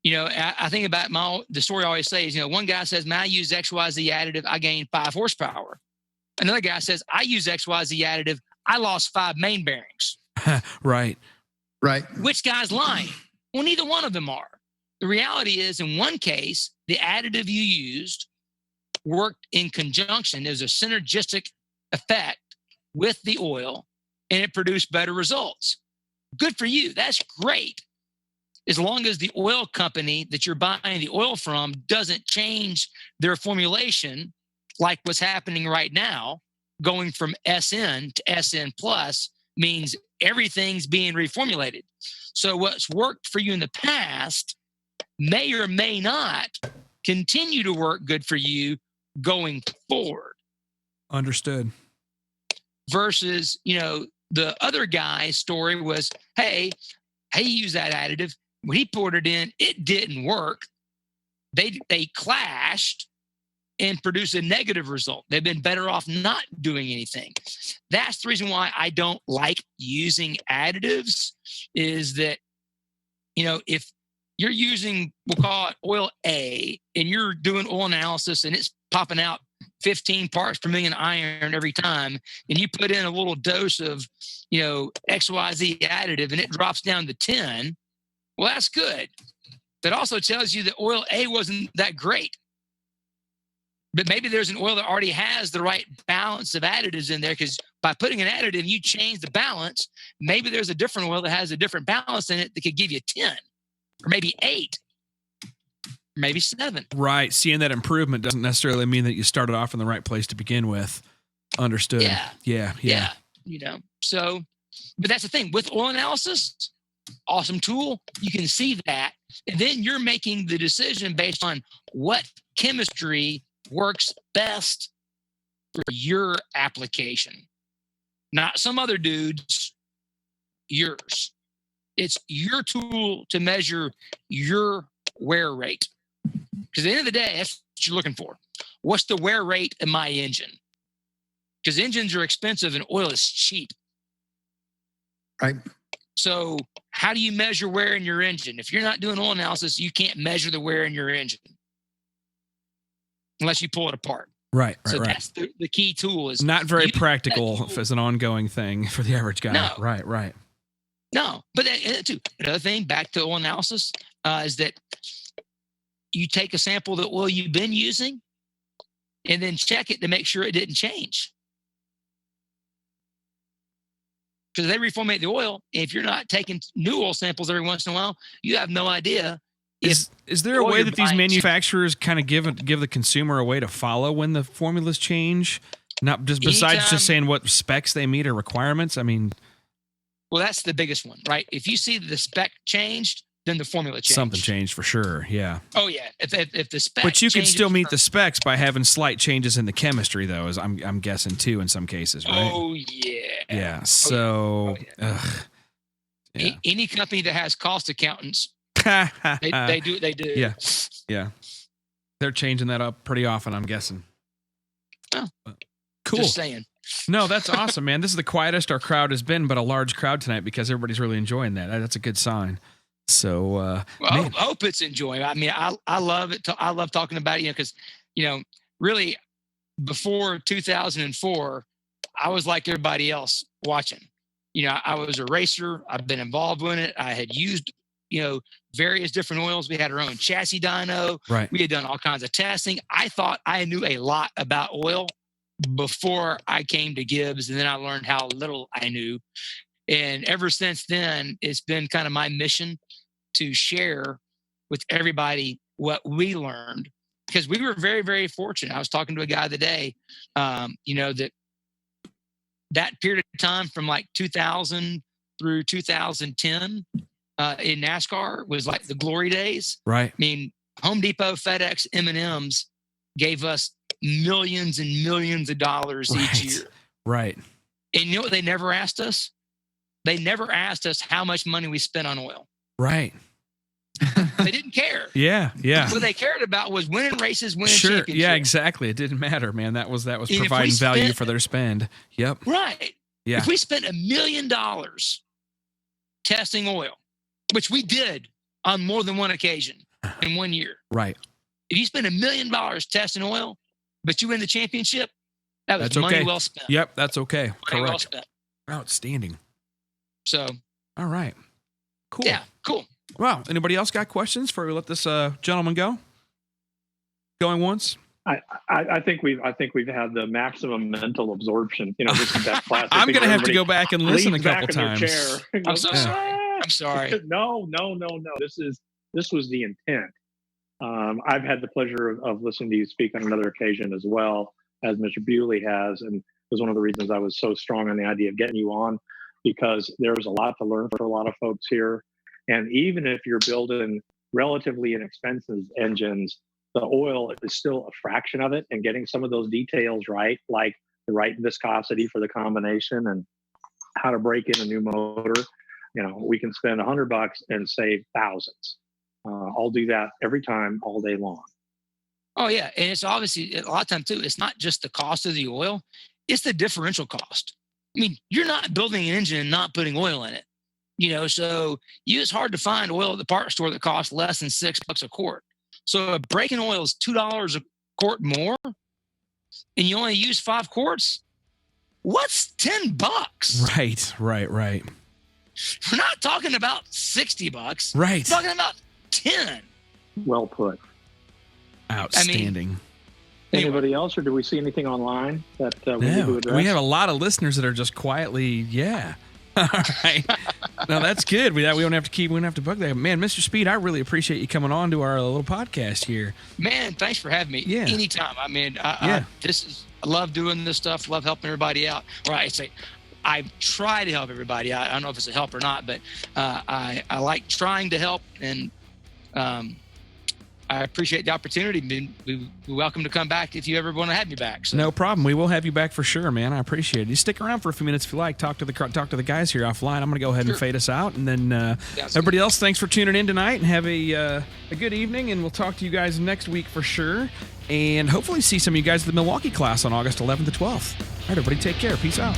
Speaker 3: I think about the story I always say is, one guy says, man, I use XYZ additive, I gained 5 horsepower. Another guy says, I use XYZ additive, I lost 5 main bearings.
Speaker 1: Right.
Speaker 4: Right.
Speaker 3: Which guy's lying? Well, neither one of them are. The reality is, in one case, the additive you used worked in conjunction. There's a synergistic effect with the oil, and it produced better results. Good for you. That's great. As long as the oil company that you're buying the oil from doesn't change their formulation, like what's happening right now, going from SN to SN plus means everything's being reformulated. So what's worked for you in the past may or may not continue to work good for you going forward.
Speaker 1: Understood.
Speaker 3: Versus, the other guy's story was, hey, he used that additive. When he poured it in, it didn't work. They clashed and produced a negative result. They've been better off not doing anything. That's the reason why I don't like using additives, is that, if you're using, we'll call it oil A, and you're doing oil analysis and it's popping out 15 parts per million iron every time, and you put in a little dose of, XYZ additive and it drops down to 10, well, that's good. That also tells you that oil A wasn't that great. But maybe there's an oil that already has the right balance of additives in there, because by putting an additive, you change the balance. Maybe there's a different oil that has a different balance in it that could give you 10 or maybe 8, or maybe 7.
Speaker 1: Right. Seeing that improvement doesn't necessarily mean that you started off in the right place to begin with. Understood. Yeah.
Speaker 3: So, but that's the thing with oil analysis. Awesome tool. You can see that. And then you're making the decision based on what chemistry works best for your application. Not some other dude's, yours. It's your tool to measure your wear rate. Because at the end of the day, that's what you're looking for. What's the wear rate in my engine? Because engines are expensive and oil is cheap.
Speaker 4: Right.
Speaker 3: So how do you measure wear in your engine? If you're not doing oil analysis, you can't measure the wear in your engine unless you pull it apart.
Speaker 1: Right.
Speaker 3: So that's the key tool. Is
Speaker 1: not very practical as an ongoing thing for the average guy.
Speaker 3: No.
Speaker 1: Right.
Speaker 3: No, but too, another thing, back to oil analysis, is that you take a sample of the oil you've been using and then check it to make sure it didn't change. Because they reformulate the oil. If you're not taking new oil samples every once in a while, you have no idea.
Speaker 1: Is there a way that these manufacturers kind of give the consumer a way to follow when the formulas change? Not just besides just saying what specs they meet or requirements. I mean,
Speaker 3: well, that's the biggest one, right? If you see the spec changed, then the formula changed.
Speaker 1: Something changed for sure. Yeah.
Speaker 3: Oh yeah. If the spec,
Speaker 1: but you can still meet the specs by having slight changes in the chemistry, though. As I'm guessing too in some cases, right?
Speaker 3: Oh yeah.
Speaker 1: Yeah. So,
Speaker 3: any company that has cost accountants, they do.
Speaker 1: Yeah. They're changing that up pretty often, I'm guessing.
Speaker 3: Oh,
Speaker 1: cool.
Speaker 3: Just saying.
Speaker 1: No, that's awesome, man. This is the quietest our crowd has been, but a large crowd tonight because everybody's really enjoying that. That's a good sign. So,
Speaker 3: I hope it's enjoying. I mean, I love it. I love talking about it, because, really before 2004, I was like everybody else watching. I was a racer. I've been involved in it. I had used, various different oils. We had our own chassis dyno.
Speaker 1: Right.
Speaker 3: We had done all kinds of testing. I thought I knew a lot about oil before I came to Gibbs, and then I learned how little I knew. And ever since then, it's been kind of my mission to share with everybody what we learned, because we were very, very fortunate. I was talking to a guy today, that period of time from like 2000 through 2010 in NASCAR was like the glory days.
Speaker 1: Right.
Speaker 3: I mean, Home Depot, FedEx, M&Ms gave us millions and millions of dollars each year.
Speaker 1: Right.
Speaker 3: And you know what they never asked us? They never asked us how much money we spent on oil.
Speaker 1: Right.
Speaker 3: They didn't care.
Speaker 1: Yeah.
Speaker 3: What they cared about was winning races, winning
Speaker 1: Sure.
Speaker 3: championships.
Speaker 1: Yeah, exactly. It didn't matter, man. That was
Speaker 3: if
Speaker 1: providing
Speaker 3: we
Speaker 1: value
Speaker 3: spent-
Speaker 1: for their spend. Yep.
Speaker 3: Right.
Speaker 1: Yeah.
Speaker 3: If we spent $1 million testing oil, which we did on more than one occasion in 1 year.
Speaker 1: Right.
Speaker 3: If you spend $1 million testing oil, but you win the championship, that was
Speaker 1: That's
Speaker 3: money
Speaker 1: okay.
Speaker 3: well spent.
Speaker 1: Yep, that's okay.
Speaker 3: Money
Speaker 1: Correct.
Speaker 3: well spent.
Speaker 1: Outstanding.
Speaker 3: So,
Speaker 1: All right. Cool.
Speaker 3: yeah, cool.
Speaker 1: Wow. Anybody else got questions before we let this gentleman go? Going once?
Speaker 2: I think we've had the maximum mental absorption. This is that classic.
Speaker 1: I'm
Speaker 2: thing
Speaker 1: going to
Speaker 2: where
Speaker 1: have to go back and listen a
Speaker 2: leans
Speaker 1: couple
Speaker 2: back in their
Speaker 1: times.
Speaker 2: chair and
Speaker 3: I'm
Speaker 2: goes,
Speaker 3: so sorry. I'm sorry.
Speaker 2: No. This was the intent. I've had the pleasure of listening to you speak on another occasion as well, as Mr. Bewley has, and it was one of the reasons I was so strong on the idea of getting you on, because there's a lot to learn for a lot of folks here. And even if you're building relatively inexpensive engines, the oil is still a fraction of it, and getting some of those details right, like the right viscosity for the combination and how to break in a new motor. We can spend $100 and save thousands. I'll do that every time, all day long.
Speaker 3: Oh, yeah. And it's obviously, a lot of times, too, it's not just the cost of the oil, it's the differential cost. I mean, you're not building an engine and not putting oil in it. So it's hard to find oil at the parts store that costs less than $6 a quart. So if breaking oil is $2 a quart more, and you only use 5 quarts, what's $10?
Speaker 1: Right.
Speaker 3: We're not talking about $60.
Speaker 1: Right.
Speaker 3: We're talking about 10.
Speaker 2: Well put.
Speaker 1: Outstanding.
Speaker 2: Anybody else, or do we see anything online that we need to address?
Speaker 1: We have a lot of listeners that are just quietly, yeah. All right. No, that's good. We don't have to bug that. Man, Mr. Speed, I really appreciate you coming on to our little podcast here.
Speaker 3: Man, thanks for having me.
Speaker 1: Yeah.
Speaker 3: Anytime. I mean, I love doing this stuff, love helping everybody out. Or I try to help everybody out. I don't know if it's a help or not, but I like trying to help, and I appreciate the opportunity. We're welcome to come back if you ever want to have me back. So.
Speaker 1: No problem. We will have you back for sure, man. I appreciate it. You stick around for a few minutes if you like. Talk to the guys here offline. I'm going to go ahead and fade us out, and then everybody else, thanks for tuning in tonight, and have a good evening. And we'll talk to you guys next week for sure, and hopefully see some of you guys at the Milwaukee class on August 11th to 12th. All right, everybody, take care. Peace out.